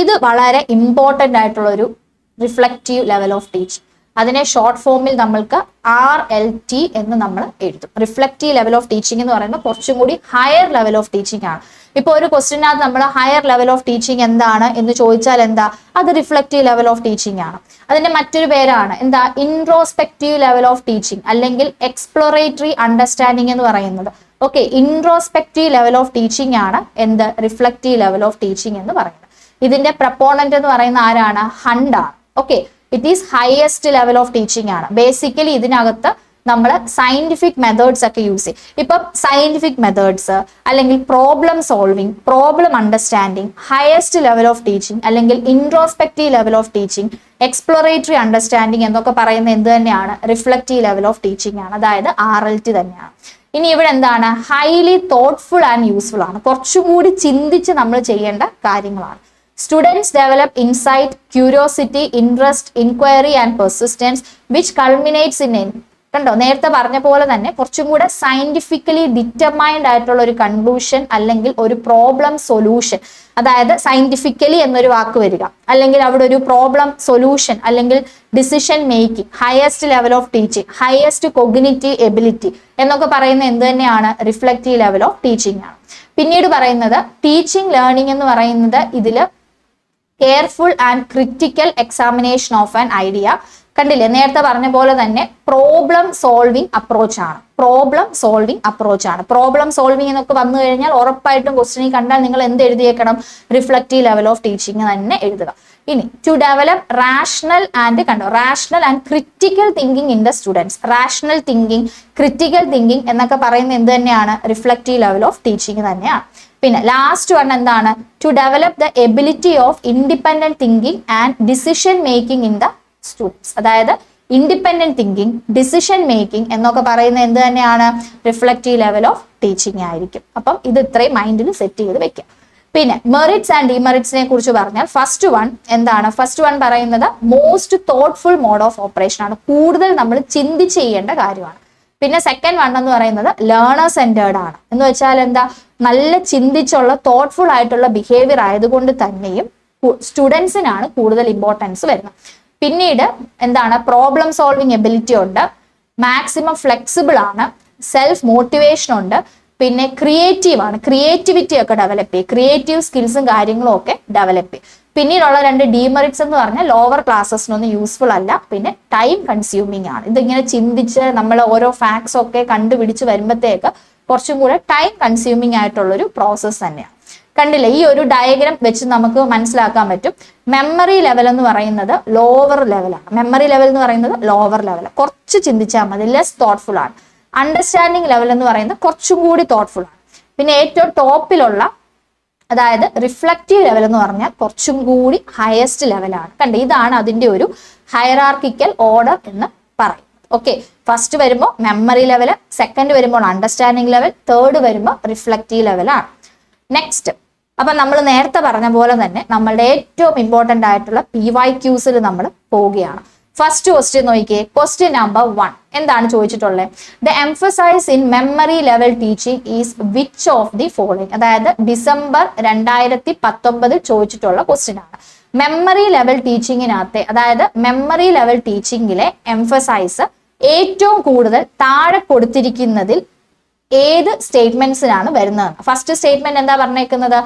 ഇത് വളരെ ഇമ്പോർട്ടൻ്റ് ആയിട്ടുള്ള ഒരു റിഫ്ലക്റ്റീവ് ലെവൽ ഓഫ് ടീച്ചിങ്. അതിനെ ഷോർട്ട് ഫോമിൽ നമ്മൾക്ക് RLT എന്ന് നമ്മൾ എഴുതും. റിഫ്ലക്റ്റീവ് ലെവൽ ഓഫ് ടീച്ചിങ് എന്ന് പറയുമ്പോൾ കുറച്ചും കൂടി ഹയർ ലെവൽ ഓഫ് ടീച്ചിങ് ആണ്. ഇപ്പോൾ ഒരു ക്വസ്റ്റിനകത്ത് നമ്മൾ ഹയർ ലെവൽ ഓഫ് ടീച്ചിങ് എന്താണ് എന്ന് ചോദിച്ചാൽ എന്താ? അത് റിഫ്ലക്റ്റീവ് ലെവൽ ഓഫ് ടീച്ചിങ് ആണ്. അതിന്റെ മറ്റൊരു പേരാണ് എന്താ? ഇൻട്രോസ്പെക്റ്റീവ് ലെവൽ ഓഫ് ടീച്ചിങ് അല്ലെങ്കിൽ എക്സ്പ്ലോറേറ്ററി അണ്ടർസ്റ്റാൻഡിങ് എന്ന് പറയുന്നത്. Okay, introspective level of teaching ആണ് എന്ത്? റിഫ്ലക്റ്റീവ് ലെവൽ ഓഫ് ടീച്ചിങ് എന്ന് പറയുന്നത്. ഇതിന്റെ പ്രപ്പോണന്റ് എന്ന് പറയുന്ന ആരാണ്? ഹണ്ട് ആണ്. Okay, it is highest level of teaching ആണ്. ബേസിക്കലി ഇതിനകത്ത് നമ്മൾ സയന്റിഫിക് മെത്തേഡ്സ് ഒക്കെ യൂസ് ചെയ്യും. ഇപ്പം സയന്റിഫിക് മെത്തേഡ്സ് അല്ലെങ്കിൽ problem solving, problem understanding, highest level of teaching അല്ലെങ്കിൽ introspective level of teaching, exploratory understanding എന്നൊക്കെ പറയുന്നത് എന്ത് തന്നെയാണ്? റിഫ്ലക്റ്റീവ് ലെവൽ ഓഫ് ടീച്ചിങ് ആണ്. അതായത് RLT തന്നെയാണ്. ഇനി ഇവിടെ എന്താണ്? ഹൈലി തോട്ട്ഫുൾ ആൻഡ് യൂസ്ഫുൾ ആണ്. കുറച്ചുകൂടി ചിന്തിച്ച് നമ്മൾ ചെയ്യേണ്ട കാര്യങ്ങളാണ്. Students develop insight, curiosity, interest, inquiry and persistence which culminates in കണ്ടോ, നേരത്തെ പറഞ്ഞ പോലെ തന്നെ കുറച്ചും കൂടെ സയന്റിഫിക്കലി ഡിറ്റർമൈൻഡ് ആയിട്ടുള്ള ഒരു കൺക്ലൂഷൻ അല്ലെങ്കിൽ ഒരു പ്രോബ്ലം സൊല്യൂഷൻ. അതായത് സയന്റിഫിക്കലി എന്നൊരു വാക്ക് വരിക, അല്ലെങ്കിൽ അവിടെ ഒരു പ്രോബ്ലം സൊല്യൂഷൻ അല്ലെങ്കിൽ decision making, highest level of teaching, highest cognitive ability എന്നൊക്കെ പറയുന്ന എന്ത് തന്നെയാണ്? റിഫ്ലക്റ്റീവ് ലെവൽ ഓഫ് ടീച്ചിങ് ആണ്. പിന്നീട് പറയുന്നത് ടീച്ചിങ് ലേണിംഗ് എന്ന് പറയുന്നത് ഇതിൽ careful and critical examination of an idea. കണ്ടില്ലേ, നേരത്തെ പറഞ്ഞ പോലെ തന്നെ പ്രോബ്ലം സോൾവിങ് അപ്രോച്ച് ആണ്. പ്രോബ്ലം സോൾവിങ് അപ്രോച്ച് ആണ്. പ്രോബ്ലം സോൾവിങ് എന്നൊക്കെ വന്നു കഴിഞ്ഞാൽ ഉറപ്പായിട്ടും ക്വസ്റ്റ്യനിൽ കണ്ടാൽ നിങ്ങൾ എന്ത് എഴുതിയേക്കണം? റിഫ്ലക്റ്റീവ് ലെവൽ ഓഫ് ടീച്ചിങ് തന്നെ എഴുതുക. ഇനി to develop rational and critical thinking in the students. Rational thinking, critical thinking എന്നൊക്കെ പറയുന്നത് എന്ത് തന്നെയാണ്? റിഫ്ലക്റ്റീവ് ലെവൽ ഓഫ് ടീച്ചിങ് തന്നെയാണ്. പിന്നെ ലാസ്റ്റ് വൺ എന്താണ്? To develop the ability of independent thinking and decision making in the students. അതായത് independent thinking, decision making എന്നൊക്കെ പറയുന്നത് എന്ത് തന്നെയാണ്? റിഫ്ലക്റ്റീവ് ലെവൽ ഓഫ് ടീച്ചിങ് ആയിരിക്കും. അപ്പം ഇത് ഇത്രയും മൈൻഡിൽ സെറ്റ് ചെയ്ത് വെക്കാം. പിന്നെ മെറിറ്റ്സ് ആൻഡ് ഡിമെറിറ്റ്സിനെ കുറിച്ച് പറഞ്ഞാൽ ഫസ്റ്റ് വൺ എന്താണ്? ഫസ്റ്റ് വൺ പറയുന്നത് most thoughtful mode of operation ആണ്. കൂടുതൽ നമ്മൾ ചിന്തിച്ച് ചെയ്യേണ്ട കാര്യമാണ്. പിന്നെ സെക്കൻഡ് വൺ എന്ന് പറയുന്നത് ലേണർ സെന്റേർഡ് ആണ്. എന്ന് വെച്ചാൽ എന്താ? നല്ല ചിന്തിച്ചുള്ള തോട്ട്ഫുൾ ആയിട്ടുള്ള ബിഹേവിയർ ആയതുകൊണ്ട് തന്നെയും സ്റ്റുഡൻസിനാണ് കൂടുതൽ ഇമ്പോർട്ടൻസ് വരുന്നത്. പിന്നീട് എന്താണ്? പ്രോബ്ലം സോൾവിങ് എബിലിറ്റി ഉണ്ട്, മാക്സിമം ഫ്ലെക്സിബിൾ ആണ്, സെൽഫ് മോട്ടിവേഷൻ ഉണ്ട്, പിന്നെ ക്രിയേറ്റീവ് ആണ്. ക്രിയേറ്റിവിറ്റി ഒക്കെ ഡെവലപ്പ് ചെയ്യും, ക്രിയേറ്റീവ് സ്കിൽസും കാര്യങ്ങളും ഒക്കെ ഡെവലപ്പ് ചെയ്യും. പിന്നീടുള്ള രണ്ട് ഡീമെറിറ്റ്സ് എന്ന് പറഞ്ഞാൽ ലോവർ ക്ലാസ്സസിനൊന്നും യൂസ്ഫുൾ അല്ല, പിന്നെ ടൈം കൺസ്യൂമിങ് ആണ്. ഇതിങ്ങനെ ചിന്തിച്ച് നമ്മൾ ഓരോ ഫാക്ട്സ് ഒക്കെ കണ്ടുപിടിച്ച് വരുമ്പോഴത്തേക്ക് കുറച്ചും കൂടെ ടൈം കൺസ്യൂമിങ് ആയിട്ടുള്ളൊരു പ്രോസസ്സ് തന്നെയാണ്. കണ്ടില്ലേ, ഈ ഒരു ഡയഗ്രാം വെച്ച് നമുക്ക് മനസ്സിലാക്കാൻ പറ്റും. മെമ്മറി ലെവൽ എന്ന് പറയുന്നത് ലോവർ ലെവലാണ്. മെമ്മറി ലെവൽ എന്ന് പറയുന്നത് ലോവർ ലെവൽ, കുറച്ച് ചിന്തിച്ചാൽ മതി, ലെസ് തോട്ട്ഫുൾ ആണ്. അണ്ടർസ്റ്റാൻഡിങ് ലെവൽ എന്ന് പറയുന്നത് കുറച്ചും കൂടി തോട്ട്ഫുൾ ആണ്. പിന്നെ ഏറ്റവും ടോപ്പിലുള്ള അതായത് റിഫ്ലക്റ്റീവ് ലെവൽ എന്ന് പറഞ്ഞാൽ കുറച്ചും കൂടി ഹയസ്റ്റ് ലെവലാണ്. കണ്ടേ, ഇതാണ് അതിന്റെ ഒരു ഹയറാർക്കിക്കൽ ഓർഡർ എന്ന് പറയും. ഓക്കെ, ഫസ്റ്റ് വരുമ്പോൾ മെമ്മറി ലെവൽ, സെക്കൻഡ് വരുമ്പോൾ അണ്ടർസ്റ്റാൻഡിങ് ലെവൽ, തേർഡ് വരുമ്പോൾ റിഫ്ലക്റ്റീവ് ലെവലാണ്. നെക്സ്റ്റ്, അപ്പൊ നമ്മൾ നേരത്തെ പറഞ്ഞ പോലെ തന്നെ നമ്മളുടെ ഏറ്റവും ഇമ്പോർട്ടന്റ് ആയിട്ടുള്ള PYQസിൽ നമ്മൾ പോവുകയാണ്. ഫസ്റ്റ് ക്വസ്റ്റ്യൻ നോക്കിയേ, ക്വസ്റ്റ്യൻ നമ്പർ 1 എന്താണ് ചോദിച്ചിട്ടുള്ളത്? The emphasise in memory level teaching is which of the following. അതായത് ഡിസംബർ 2019 ചോദിച്ചിട്ടുള്ള ക്വസ്റ്റ്യൻ ആണ്. മെമ്മറി ലെവൽ ടീച്ചിങ്ങിനകത്തെ, അതായത് മെമ്മറി ലെവൽ ടീച്ചിങ്ങിലെ എംഫസൈസ് ഏറ്റവും കൂടുതൽ താഴെ കൊടുത്തിരിക്കുന്നതിൽ ഏത് സ്റ്റേറ്റ്മെന്റ്സിനാണ് വരുന്നത്? ഫസ്റ്റ് സ്റ്റേറ്റ്മെന്റ് എന്താ പറഞ്ഞേക്കുന്നത്?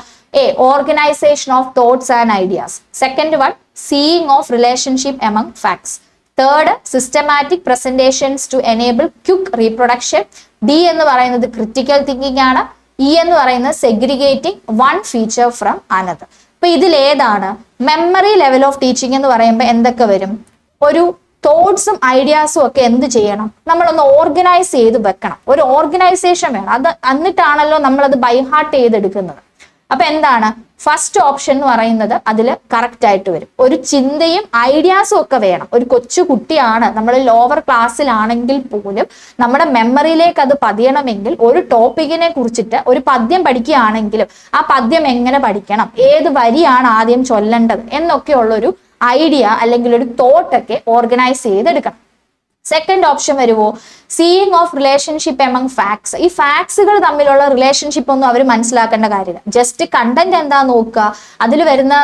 Organisation of thoughts and ideas. Second one, seeing of relationship among facts. Third, systematic presentations to enable quick reproduction. D എന്ന് പറയുന്നത് ക്രിറ്റിക്കൽ തിങ്കിങ് ആണ്. ഇ എന്ന് പറയുന്നത് segregating one feature from another. അപ്പൊ ഇതിലേതാണ്? മെമ്മറി ലെവൽ ഓഫ് ടീച്ചിങ് എന്ന് പറയുമ്പോൾ എന്തൊക്കെ വരും? ഒരു തോട്ട്സും ഐഡിയാസും ഒക്കെ എന്ത് ചെയ്യണം? നമ്മളൊന്ന് ഓർഗനൈസ് ചെയ്ത് വെക്കണം. ഒരു ഓർഗനൈസേഷൻ വേണം. അത് എന്നിട്ടാണല്ലോ നമ്മളത് ബൈഹാർട്ട് ചെയ്തെടുക്കുന്നത്. അപ്പൊ എന്താണ്? ഫസ്റ്റ് ഓപ്ഷൻ എന്ന് പറയുന്നത് അതിൽ കറക്റ്റ് ആയിട്ട് വരും. ഒരു ചിന്തയും ഐഡിയാസും ഒക്കെ വേണം. ഒരു കൊച്ചു കുട്ടിയാണ്, നമ്മൾ ലോവർ ക്ലാസ്സിലാണെങ്കിൽ പോലും നമ്മുടെ മെമ്മറിയിലേക്ക് അത് പതിയണമെങ്കിൽ ഒരു ടോപ്പിക്കിനെ കുറിച്ചിട്ട് ഒരു പദ്യം പഠിക്കുകയാണെങ്കിലും ആ പദ്യം എങ്ങനെ പഠിക്കണം, ഏത് വരിയാണ് ആദ്യം ചൊല്ലേണ്ടത് എന്നൊക്കെയുള്ള ഒരു ഐഡിയ അല്ലെങ്കിൽ ഒരു തോട്ടൊക്കെ ഓർഗനൈസ് ചെയ്തെടുക്കണം. സെക്കൻഡ് ഓപ്ഷൻ വരുമോ, seeing of relationship among facts. ഈ ഫാക്ട്സുകൾ തമ്മിലുള്ള റിലേഷൻഷിപ്പ് ഒന്നും അവർ മനസ്സിലാക്കേണ്ട കാര്യമില്ല. ജസ്റ്റ് കണ്ടന്റ് എന്താ നോക്കുക, അതിൽ വരുന്ന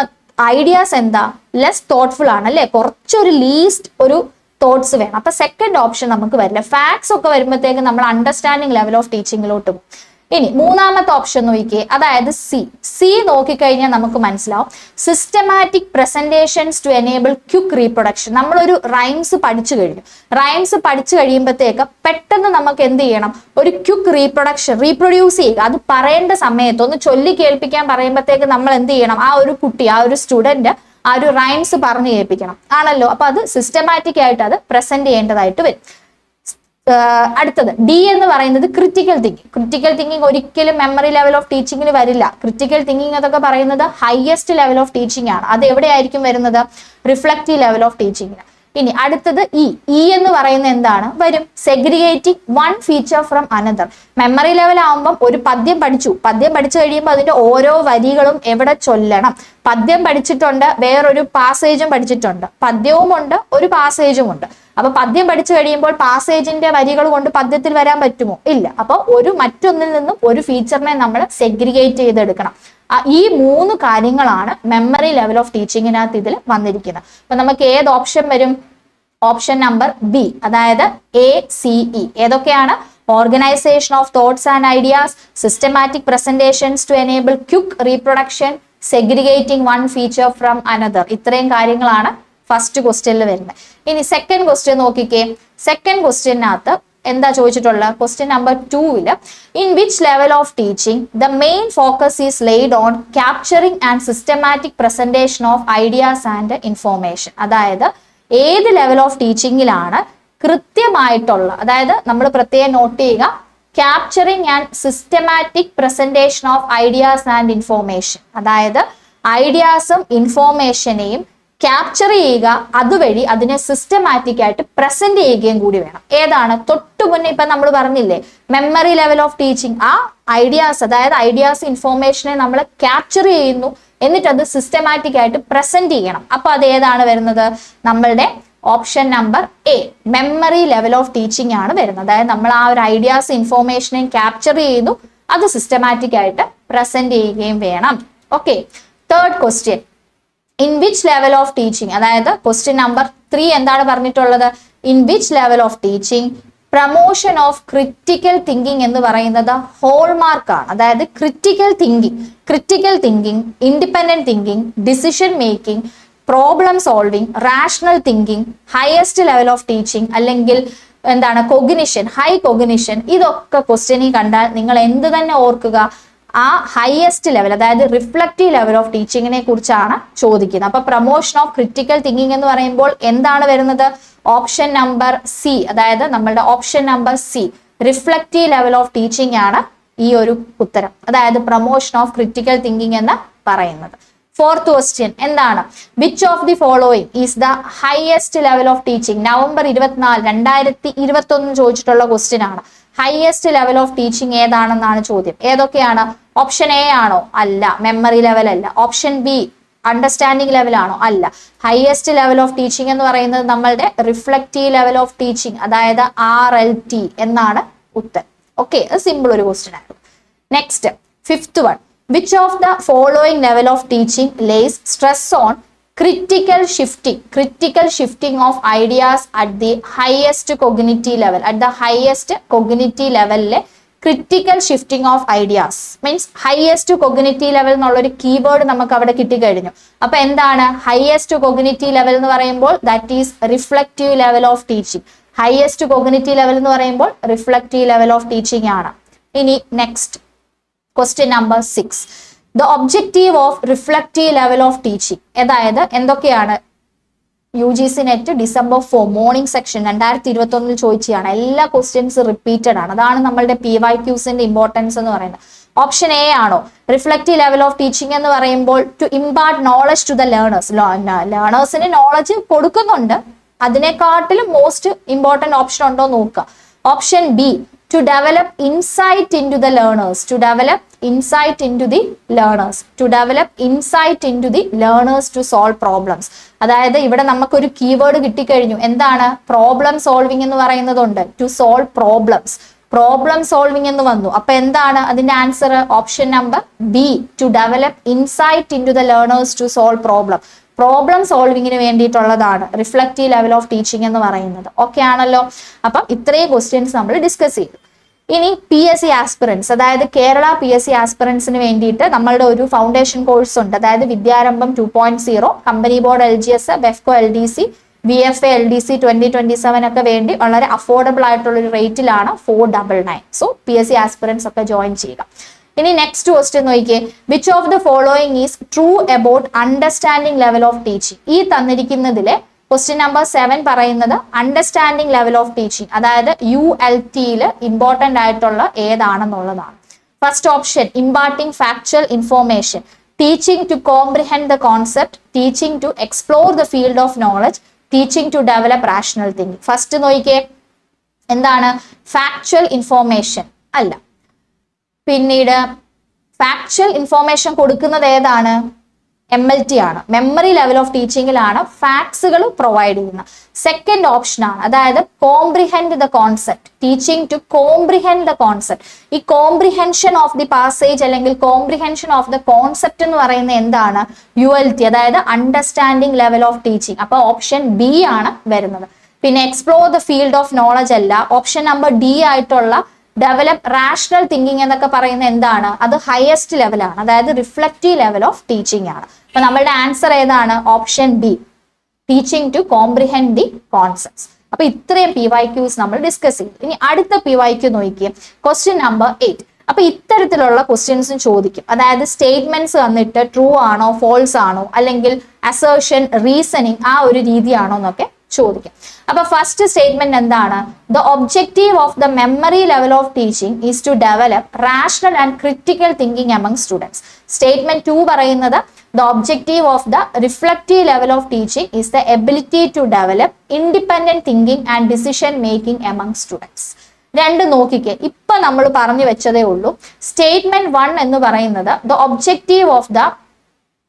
ഐഡിയാസ് എന്താ, ലെസ് തോട്ട്ഫുൾ ആണ് അല്ലെ, കുറച്ചൊരു ലീസ്റ്റ് ഒരു തോട്ട്സ് വേണം. അപ്പൊ സെക്കൻഡ് ഓപ്ഷൻ നമുക്ക് വരില്ല. ഫാക്ട്സ് ഒക്കെ വരുമ്പോഴത്തേക്ക് നമ്മൾ അണ്ടർസ്റ്റാൻഡിങ് ലെവൽ ഓഫ് ടീച്ചിങ്ങിലോട്ട് പോകും. ഇനി മൂന്നാമത്തെ ഓപ്ഷൻ നോക്കിയേ, അതായത് സി നോക്കിക്കഴിഞ്ഞാൽ നമുക്ക് മനസ്സിലാവും systematic presentations to enable quick reproduction. നമ്മളൊരു റൈംസ് പഠിച്ചു കഴിഞ്ഞു. റൈംസ് പഠിച്ചു കഴിയുമ്പോഴത്തേക്ക് പെട്ടെന്ന് നമുക്ക് എന്ത് ചെയ്യണം, ഒരു ക്വിക്ക് റീപ്രൊഡ്യൂസ് ചെയ്യുക. അത് പറയേണ്ട സമയത്ത് ഒന്ന് ചൊല്ലി കേൾപ്പിക്കാൻ പറയുമ്പോഴത്തേക്ക് നമ്മൾ എന്ത് ചെയ്യണം, ആ ഒരു കുട്ടി, ആ ഒരു സ്റ്റുഡന്റ് ആ ഒരു റൈംസ് പറഞ്ഞു കേൾപ്പിക്കണം ആണല്ലോ. അപ്പൊ അത് സിസ്റ്റമാറ്റിക് ആയിട്ട് അത് പ്രസന്റ് ചെയ്യേണ്ടതായിട്ട് വരും. അടുത്തത് ഡി എന്ന് പറയുന്നത് ക്രിറ്റിക്കൽ തിങ്കിങ്. ക്രിറ്റിക്കൽ തിങ്കിങ് ഒരിക്കലും മെമ്മറി ലെവൽ ഓഫ് ടീച്ചിങ്ങിൽ വരില്ല. ക്രിറ്റിക്കൽ തിങ്കിങ് അതൊക്കെ പറയുന്നത് ഹയസ്റ്റ് ലെവൽ ഓഫ് ടീച്ചിങ് ആണ്. അത് എവിടെയായിരിക്കും വരുന്നത്, റിഫ്ലക്റ്റീവ് ലെവൽ ഓഫ് ടീച്ചിങ്ങിന്. ഇനി അടുത്തത് ഇ എന്ന് പറയുന്നത് എന്താണ്, വരും segregating one feature from another. Memory level ആകുമ്പോൾ ഒരു പദ്യം പഠിച്ചു കഴിയുമ്പോൾ അതിന്റെ ഓരോ വരികളും എവിടെ ചൊല്ലണം. പദ്യം പഠിച്ചിട്ടുണ്ട്, വേറൊരു പാസേജും പഠിച്ചിട്ടുണ്ട്, പദ്യവും ഉണ്ട് ഒരു പാസേജും ഉണ്ട്. അപ്പൊ പദ്യം പഠിച്ചു കഴിയുമ്പോൾ പാസേജിന്റെ വരികൾ കൊണ്ട് പദ്യത്തിൽ വരാൻ പറ്റുമോ, ഇല്ല. അപ്പൊ ഒരു മറ്റൊന്നിൽ നിന്നും ഒരു ഫീച്ചറിനെ നമ്മൾ സെഗ്രിഗേറ്റ് ചെയ്തെടുക്കണം. ഈ മൂന്ന് കാര്യങ്ങളാണ് മെമ്മറി ലെവൽ ഓഫ് ടീച്ചിങ്ങിനകത്ത് ഇതിൽ വന്നിരിക്കുന്നത്. അപ്പൊ നമുക്ക് ഏത് ഓപ്ഷൻ വരും, ഓപ്ഷൻ നമ്പർ ബി, അതായത് ACE. ഏതൊക്കെയാണ്, organization of thoughts and ideas, systematic presentations to enable quick reproduction, segregating one feature from another. ഇത്രയും കാര്യങ്ങളാണ് ഫസ്റ്റ് ക്വസ്റ്റ്യനിൽ വരുന്നത്. ഇനി സെക്കൻഡ് ക്വസ്റ്റ്യൻ നോക്കിക്കേ. സെക്കൻഡ് ക്വസ്റ്റ്യനകത്ത് എന്താ ചോദിച്ചിട്ടുള്ളത്, question number 2 in which level of teaching the main focus is laid on capturing and systematic presentation of ideas and information. അതായത് ഏത് ലെവൽ ഓഫ് ടീച്ചിങ്ങിലാണ് കൃത്യമായിട്ടുള്ള, അതായത് നമ്മൾ പ്രത്യേകം നോട്ട് ചെയ്യുക, capturing and systematic presentation of ideas and information. അതായത് ഐഡിയാസും ഇൻഫോർമേഷനെയും capture ചെയ്യുക, അതുവഴി അതിനെ സിസ്റ്റമാറ്റിക് ആയിട്ട് പ്രസന്റ് ചെയ്യുകയും കൂടി വേണം. ഏതാണ്, തൊട്ടു മുന്നേ ഇപ്പൊ നമ്മൾ പറഞ്ഞില്ലേ മെമ്മറി ലെവൽ ഓഫ് ടീച്ചിങ്, ആ ഐഡിയാസ്, അതായത് ഐഡിയാസ് ഇൻഫോർമേഷനെ നമ്മൾ ക്യാപ്ചർ ചെയ്യുന്നു, എന്നിട്ട് അത് സിസ്റ്റമാറ്റിക് ആയിട്ട് പ്രസന്റ് ചെയ്യണം. അപ്പൊ അത് ഏതാണ് വരുന്നത്, നമ്മളുടെ option number A, memory level of teaching ആണ് വരുന്നത്. അതായത് നമ്മൾ ആ ഒരു ഐഡിയാസ് ഇൻഫോർമേഷനെ ക്യാപ്ചർ ചെയ്യുന്നു, അത് സിസ്റ്റമാറ്റിക് ആയിട്ട് പ്രസന്റ് ചെയ്യുകയും വേണം. Okay, third question, in which level of teaching, അതായത് ക്വസ്റ്റ്യൻ നമ്പർ 3 എന്താണ് പറഞ്ഞിട്ടുള്ളത്, in which level of teaching promotion of critical thinking എന്ന് പറയുന്നത് ഹോൾമാർക്ക് ആണ്. അതായത് critical thinking, independent thinking, decision making, problem solving, rational thinking, highest level of teaching, അല്ലെങ്കിൽ എന്താണ് cognition, high cognition. ഇതൊക്കെ ക്വസ്റ്റ്യനിൽ കണ്ടാൽ നിങ്ങൾ എന്ത് തന്നെ ഓർക്കുക, ആ ഹയസ്റ്റ് ലെവൽ, അതായത് റിഫ്ലക്റ്റീവ് ലെവൽ ഓഫ് ടീച്ചിങ്ങിനെ കുറിച്ചാണ് ചോദിക്കുന്നത്. അപ്പൊ പ്രൊമോഷൻ ഓഫ് ക്രിറ്റിക്കൽ തിങ്കിങ് എന്ന് പറയുമ്പോൾ എന്താണ് വരുന്നത്, ഓപ്ഷൻ നമ്പർ സി, അതായത് നമ്മളുടെ option number C, reflective level of teaching ആണ് ഈ ഒരു ഉത്തരം. അതായത് പ്രൊമോഷൻ ഓഫ് ക്രിറ്റിക്കൽ തിങ്കിങ് എന്ന് പറയുന്നത്. ഫോർത്ത് ക്വസ്റ്റ്യൻ എന്താണ്, which of the following is the highest level of teaching. November 24, 2021 ചോദിച്ചിട്ടുള്ള ക്വസ്റ്റ്യൻ ആണ്. ഹയസ്റ്റ് ലെവൽ ഓഫ് ടീച്ചിങ് ഏതാണെന്നാണ് ചോദ്യം. ഏതൊക്കെയാണ്, ഓപ്ഷൻ എ ആണോ, അല്ല, മെമ്മറി ലെവൽ അല്ല. ഓപ്ഷൻ ബി, അണ്ടർസ്റ്റാൻഡിംഗ് ലെവൽ ആണോ, അല്ല. ഹയസ്റ്റ് ലെവൽ ഓഫ് ടീച്ചിങ് എന്ന് പറയുന്നത് നമ്മളുടെ റിഫ്ലക്റ്റീവ് ലെവൽ ഓഫ് ടീച്ചിങ്, അതായത് RLT എന്നാണ് ഉത്തരം. ഓക്കെ, സിമ്പിൾ ഒരു ക്വസ്റ്റ്യൻ ആയിരുന്നു. Next, fifth one, which of the following level of teaching lays stress on critical shifting of ideas at the highest cognitive level. At the highest cognitive level critical shifting of ideas means highest cognitive level എന്നുള്ളൊരു keyword നമുക്ക് അവിടെ കിട്ടിക്കഴിഞ്ഞു. അപ്പൊ എന്താണ് highest cognitive level എന്ന് പറയുമ്പോൾ, that is reflective level of teaching. highest cognitive level എന്ന് പറയുമ്പോൾ reflective level of teaching ആണ്. ഇനി next question number 6, the objective of reflective level of teaching. അതായത് എന്തൊക്കെയാണ്, UGC net December 4 morning section 2021 ചോദിച്ചതാണ്. എല്ലാ ക്വസ്റ്റ്യൻസ് റിപ്പീറ്റഡ് ആണ്. അതാണ് നമ്മളുടെ PYQs ഇമ്പോർട്ടൻസ് എന്ന് പറയുന്നത്. ഓപ്ഷൻ എ ആണോ? റിഫ്ലക്റ്റീവ് ലെവൽ ഓഫ് ടീച്ചിങ് എന്ന് പറയുമ്പോൾ to impart knowledge to the learners. ലേണേഴ്സിന് നോളജ് കൊടുക്കുന്നുണ്ട്, അതിനെക്കാട്ടിലും മോസ്റ്റ് ഇമ്പോർട്ടന്റ് ഓപ്ഷൻ ഉണ്ടോ നോക്കുക. Option B to develop insight into the learners. To develop insight into the learners. To develop insight into the learners to solve problems. അതായത് ഇവിടെ നമുക്കൊരു keyword കിട്ടിക്കഴിഞ്ഞു. എന്താണ്? Problem solving എന്ന് പറയുന്നതുണ്ട്. To solve problems. Problem solving എന്ന് വന്നു. അപ്പൊ എന്താണ് അതിന്റെ answer? Option number B to develop insight into the learners to solve problem. Problem സോൾവിങ്ങിന് വേണ്ടിയിട്ടുള്ളതാണ് റിഫ്ലക്റ്റീവ് ലെവൽ ഓഫ് ടീച്ചിങ് എന്ന് പറയുന്നത്. ഓക്കെ ആണല്ലോ? അപ്പം ഇത്രയും ക്വസ്റ്റ്യൻസ് നമ്മൾ ഡിസ്കസ് ചെയ്തു. ഇനി PSC ആസ്പിറൻസ്, അതായത് കേരള PSC ആസ്പിറൻസിന് വേണ്ടിയിട്ട് നമ്മളുടെ ഒരു ഫൗണ്ടേഷൻ കോഴ്സ് ഉണ്ട്. അതായത് വിദ്യാരംഭം 2.0, company board LGS, Bevco LDC, VFA LDC 2027 ഒക്കെ വേണ്ടി വളരെ അഫോർഡബിൾ ആയിട്ടുള്ള ഒരു റേറ്റിലാണ് 499. സോ PSC ആസ്പിറൻസ് ഒക്കെ ജോയിൻ ചെയ്യുക. ഇനി നെക്സ്റ്റ് ക്വസ്റ്റ്യൻ നോക്കിയേ. Which of the following is true about understanding level of teaching? ഈ തന്നിരിക്കുന്നതിലെ ക്വസ്റ്റ്യൻ നമ്പർ 7 പറയുന്നത് അണ്ടർസ്റ്റാൻഡിംഗ് ലെവൽ ഓഫ് ടീച്ചിങ്, അതായത് ULTയിൽ ഇമ്പോർട്ടന്റ് ആയിട്ടുള്ള ഏതാണെന്നുള്ളതാണ്. First option imparting factual information, teaching to comprehend the concept, teaching to explore the field of knowledge, teaching to develop rational thinking. First നോക്കിയേ, എന്താണ്? Factual information അല്ല. പിന്നീട് factual information കൊടുക്കുന്നത് ഏതാണ്? MLT ആണ്. മെമ്മറി ലെവൽ ഓഫ് ടീച്ചിങ്ങിലാണ് ഫാക്ട്സുകൾ provide ചെയ്യുന്നത്. സെക്കൻഡ് ഓപ്ഷൻ ആണ്, അതായത് comprehend the concept, teaching to comprehend the concept. ഈ കോംപ്രിഹെൻഷൻ ഓഫ് ദി പാസേജ് അല്ലെങ്കിൽ കോംപ്രിഹെൻഷൻ ഓഫ് ദ കോൺസെപ്റ്റ് എന്ന് പറയുന്നത് എന്താണ്? ULT, അതായത് അണ്ടർസ്റ്റാൻഡിംഗ് ലെവൽ ഓഫ് ടീച്ചിങ്. അപ്പൊ ഓപ്ഷൻ ബി ആണ് വരുന്നത്. പിന്നെ explore the field of knowledge അല്ല. ഓപ്ഷൻ നമ്പർ ഡി ആയിട്ടുള്ള ഡെവലപ്പ് റാഷണൽ തിങ്കിങ് എന്നൊക്കെ പറയുന്ന എന്താണ്? അത് ഹയസ്റ്റ് ലെവലാണ്, അതായത് റിഫ്ലക്റ്റീവ് ലെവൽ ഓഫ് ടീച്ചിങ് ആണ്. അപ്പൊ നമ്മളുടെ ആൻസർ ഏതാണ്? Option B, teaching to comprehend the concepts. അപ്പൊ ഇത്രയും PYQs നമ്മൾ ഡിസ്കസ് ചെയ്തു. ഇനി അടുത്ത PYQ നോക്കിയേ, ക്വസ്റ്റ്യൻ നമ്പർ 8. അപ്പൊ ഇത്തരത്തിലുള്ള ക്വസ്റ്റ്യൻസും ചോദിക്കും. അതായത് സ്റ്റേറ്റ്മെന്റ്സ് വന്നിട്ട് ട്രൂ ആണോ ഫോൾസ് ആണോ അല്ലെങ്കിൽ അസേർഷൻ റീസണിങ് ആ ഒരു രീതിയാണോ എന്നൊക്കെ ചോദിക്കും. അപ്പൊ ഫസ്റ്റ് സ്റ്റേറ്റ്മെന്റ് എന്താണ്? The objective of the memory level of teaching is to develop rational and critical thinking among students. Statement 2 പറയുന്നത് the objective of the reflective level of teaching is the ability to develop independent thinking and decision making among students. രണ്ട് നോക്കിക്കേ, ഇപ്പൊ നമ്മൾ പറഞ്ഞു വെച്ചതേ ഉള്ളൂ. Statement 1 എന്ന് പറയുന്നത് the objective of the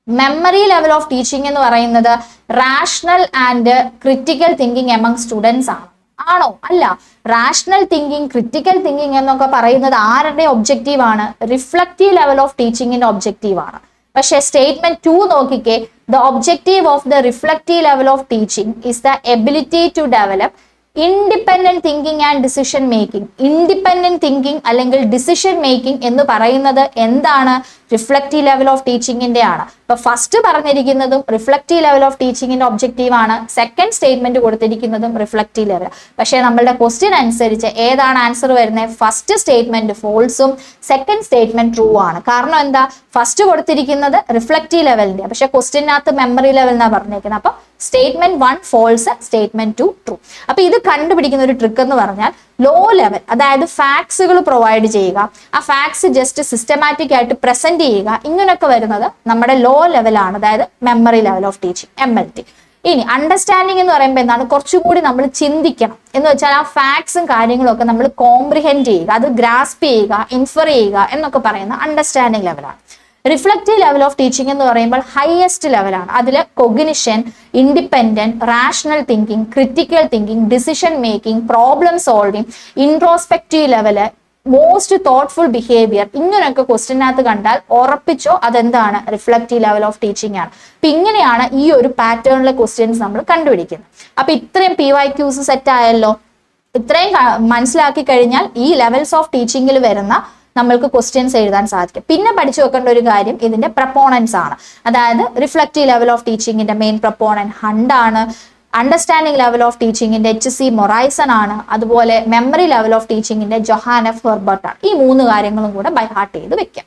memory level of teaching എന്ന് പറയുന്നത് rational and critical thinking among students ആണ്. ആണോ? അല്ല. റാഷണൽ തിങ്കിങ്, ക്രിട്ടിക്കൽ തിങ്കിങ് എന്നൊക്കെ പറയുന്നത് ആരുടെ ഒബ്ജക്റ്റീവ് ആണ്? റിഫ്ലക്റ്റീവ് ലെവൽ ഓഫ് ടീച്ചിങ്ങിന്റെ ഒബ്ജക്റ്റീവ് ആണ്. പക്ഷേ സ്റ്റേറ്റ്മെന്റ് 2 നോക്കിക്കേ, the objective of the reflective level of teaching is the ability to develop independent thinking and decision making. Independent thinking അല്ലെങ്കിൽ ഡിസിഷൻ മേക്കിംഗ് എന്ന് പറയുന്നത് എന്താണ്? റിഫ്ലക്റ്റീവ് ലെവൽ ഓഫ് ടീച്ചിങ്ങിന്റെ ആണ്. അപ്പൊ ഫസ്റ്റ് പറഞ്ഞിരിക്കുന്നതും റിഫ്ലക്റ്റീവ് ലെവൽ ഓഫ് ടീച്ചിങ്ങിന്റെ ഒബ്ജക്റ്റീവ് ആണ്. സെക്കൻഡ് സ്റ്റേറ്റ്മെന്റ് കൊടുത്തിരിക്കുന്നതും റിഫ്ലക്റ്റീവ് ലെവൽ. പക്ഷേ നമ്മളുടെ ക്വസ്റ്റ്യൻ അനുസരിച്ച് ഏതാണ് ആൻസർ വരുന്നത്? ഫസ്റ്റ് സ്റ്റേറ്റ്മെന്റ് ഫോൾസും സെക്കൻഡ് സ്റ്റേറ്റ്മെന്റ് ട്രൂ ആണ്. കാരണം എന്താ? ഫസ്റ്റ് കൊടുത്തിരിക്കുന്നത് റിഫ്ലക്റ്റീവ് ലെവലിന്റെ, പക്ഷെ ക്വസ്റ്റ്യനകത്ത് മെമ്മറി ലെവൽ എന്നാ പറഞ്ഞേക്കുന്നത്. അപ്പൊ സ്റ്റേറ്റ്മെന്റ് 1 ഫോൾസ്, സ്റ്റേറ്റ്മെന്റ് 2 ട്രൂ. അപ്പൊ ഇത് കണ്ടുപിടിക്കുന്ന ഒരു ട്രിക്ക് എന്ന് പറഞ്ഞാൽ ലോ ലെവൽ, അതായത് ഫാക്ട്സുകൾ പ്രൊവൈഡ് ചെയ്യുക, ആ ഫാക്ട്സ് ജസ്റ്റ് സിസ്റ്റമാറ്റിക് ആയിട്ട് പ്രസന്റ് ചെയ്യുക, ഇങ്ങനെയൊക്കെ വരുന്നത് നമ്മുടെ ലോ ലെവലാണ്, അതായത് memory level of teaching MLT. ഇനി അണ്ടർസ്റ്റാൻഡിങ് എന്ന് പറയുമ്പോൾ എന്താണ്? കുറച്ചും കൂടി നമ്മൾ ചിന്തിക്കണം. എന്ന് വെച്ചാൽ ആ ഫാക്ട്സും കാര്യങ്ങളും ഒക്കെ നമ്മൾ കോംപ്രിഹെൻഡ് ചെയ്യുക, അത് ഗ്രാസ്പ് ചെയ്യുക, ഇൻഫർ ചെയ്യുക എന്നൊക്കെ പറയുന്ന അണ്ടർസ്റ്റാൻഡിങ് ലെവലാണ്. റിഫ്ലക്റ്റീവ് ലെവൽ ഓഫ് ടീച്ചിങ് എന്ന് പറയുമ്പോൾ ഹയസ്റ്റ് ലെവലാണ്. അതിൽ cognition, independent, rational thinking, critical thinking, decision making, problem solving, introspective level, most thoughtful behaviour, ഇങ്ങനെയൊക്കെ ക്വസ്റ്റ്യനകത്ത് കണ്ടാൽ ഉറപ്പിച്ചോ അതെന്താണ്? റിഫ്ലക്റ്റീവ് ലെവൽ ഓഫ് ടീച്ചിങ് ആണ്. അപ്പൊ ഇങ്ങനെയാണ് ഈ ഒരു പാറ്റേണിലെ ക്വസ്റ്റ്യൻസ് നമ്മൾ കണ്ടുപിടിക്കുന്നത്. അപ്പൊ ഇത്രയും PYQs സെറ്റ് ആയല്ലോ. ഇത്രയും മനസ്സിലാക്കി കഴിഞ്ഞാൽ ഈ ലെവൽസ് ഓഫ് ടീച്ചിങ്ങിൽ വരുന്ന നമ്മൾക്ക് ക്വസ്റ്റ്യൻസ് എഴുതാൻ സാധിക്കും. പിന്നെ പഠിച്ചു വെക്കേണ്ട ഒരു കാര്യം ഇതിന്റെ പ്രപ്പോണൻസ് ആണ്. അതായത് റിഫ്ലക്റ്റീവ് ലെവൽ ഓഫ് ടീച്ചിങ്ങിന്റെ മെയിൻ പ്രപ്പോണന്റ് ഹണ്ട് ആണ്. അണ്ടർസ്റ്റാൻഡിംഗ് ലെവൽ ഓഫ് ടീച്ചിങ്ങിന്റെ HC മൊറൈസൺ ആണ്. അതുപോലെ മെമ്മറി ലെവൽ ഓഫ് ടീച്ചിങ്ങിന്റെ ജൊഹാനഫ് ഹെർബർട്ട് ആണ്. ഈ 3 കാര്യങ്ങളും കൂടെ ബൈ ഹാർട്ട് ചെയ്ത് വെക്കാം.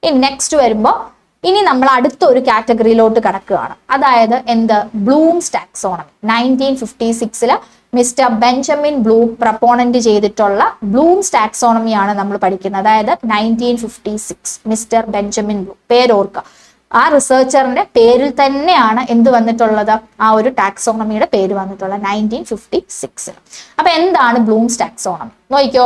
ഇനി നെക്സ്റ്റ് വരുമ്പോൾ ഇനി നമ്മൾ അടുത്ത ഒരു കാറ്റഗറിയിലോട്ട് കടക്കുകയാണ്. അതായത് എന്ത്? Bloom's taxonomy. 1956 mister Benjamin Bloom proponent ചെയ്തിട്ടുള്ള ബ്ലൂംസ് ടാക്സോണമിയാണ് നമ്മൾ പഠിക്കുന്നത്. അതായത് 1956 മിസ്റ്റർ ബെഞ്ചമിൻ ബ്ലൂം, പേരോർക്കുക. ആ റിസർച്ചറിന്റെ പേരിൽ തന്നെയാണ് എന്ത് വന്നിട്ടുള്ളത്, ആ ഒരു ടാക്സോണമിയുടെ പേര് വന്നിട്ടുള്ളത് 1956. അപ്പൊ എന്താണ് ബ്ലൂംസ് ടാക്സോണമി നോക്കിക്കോ.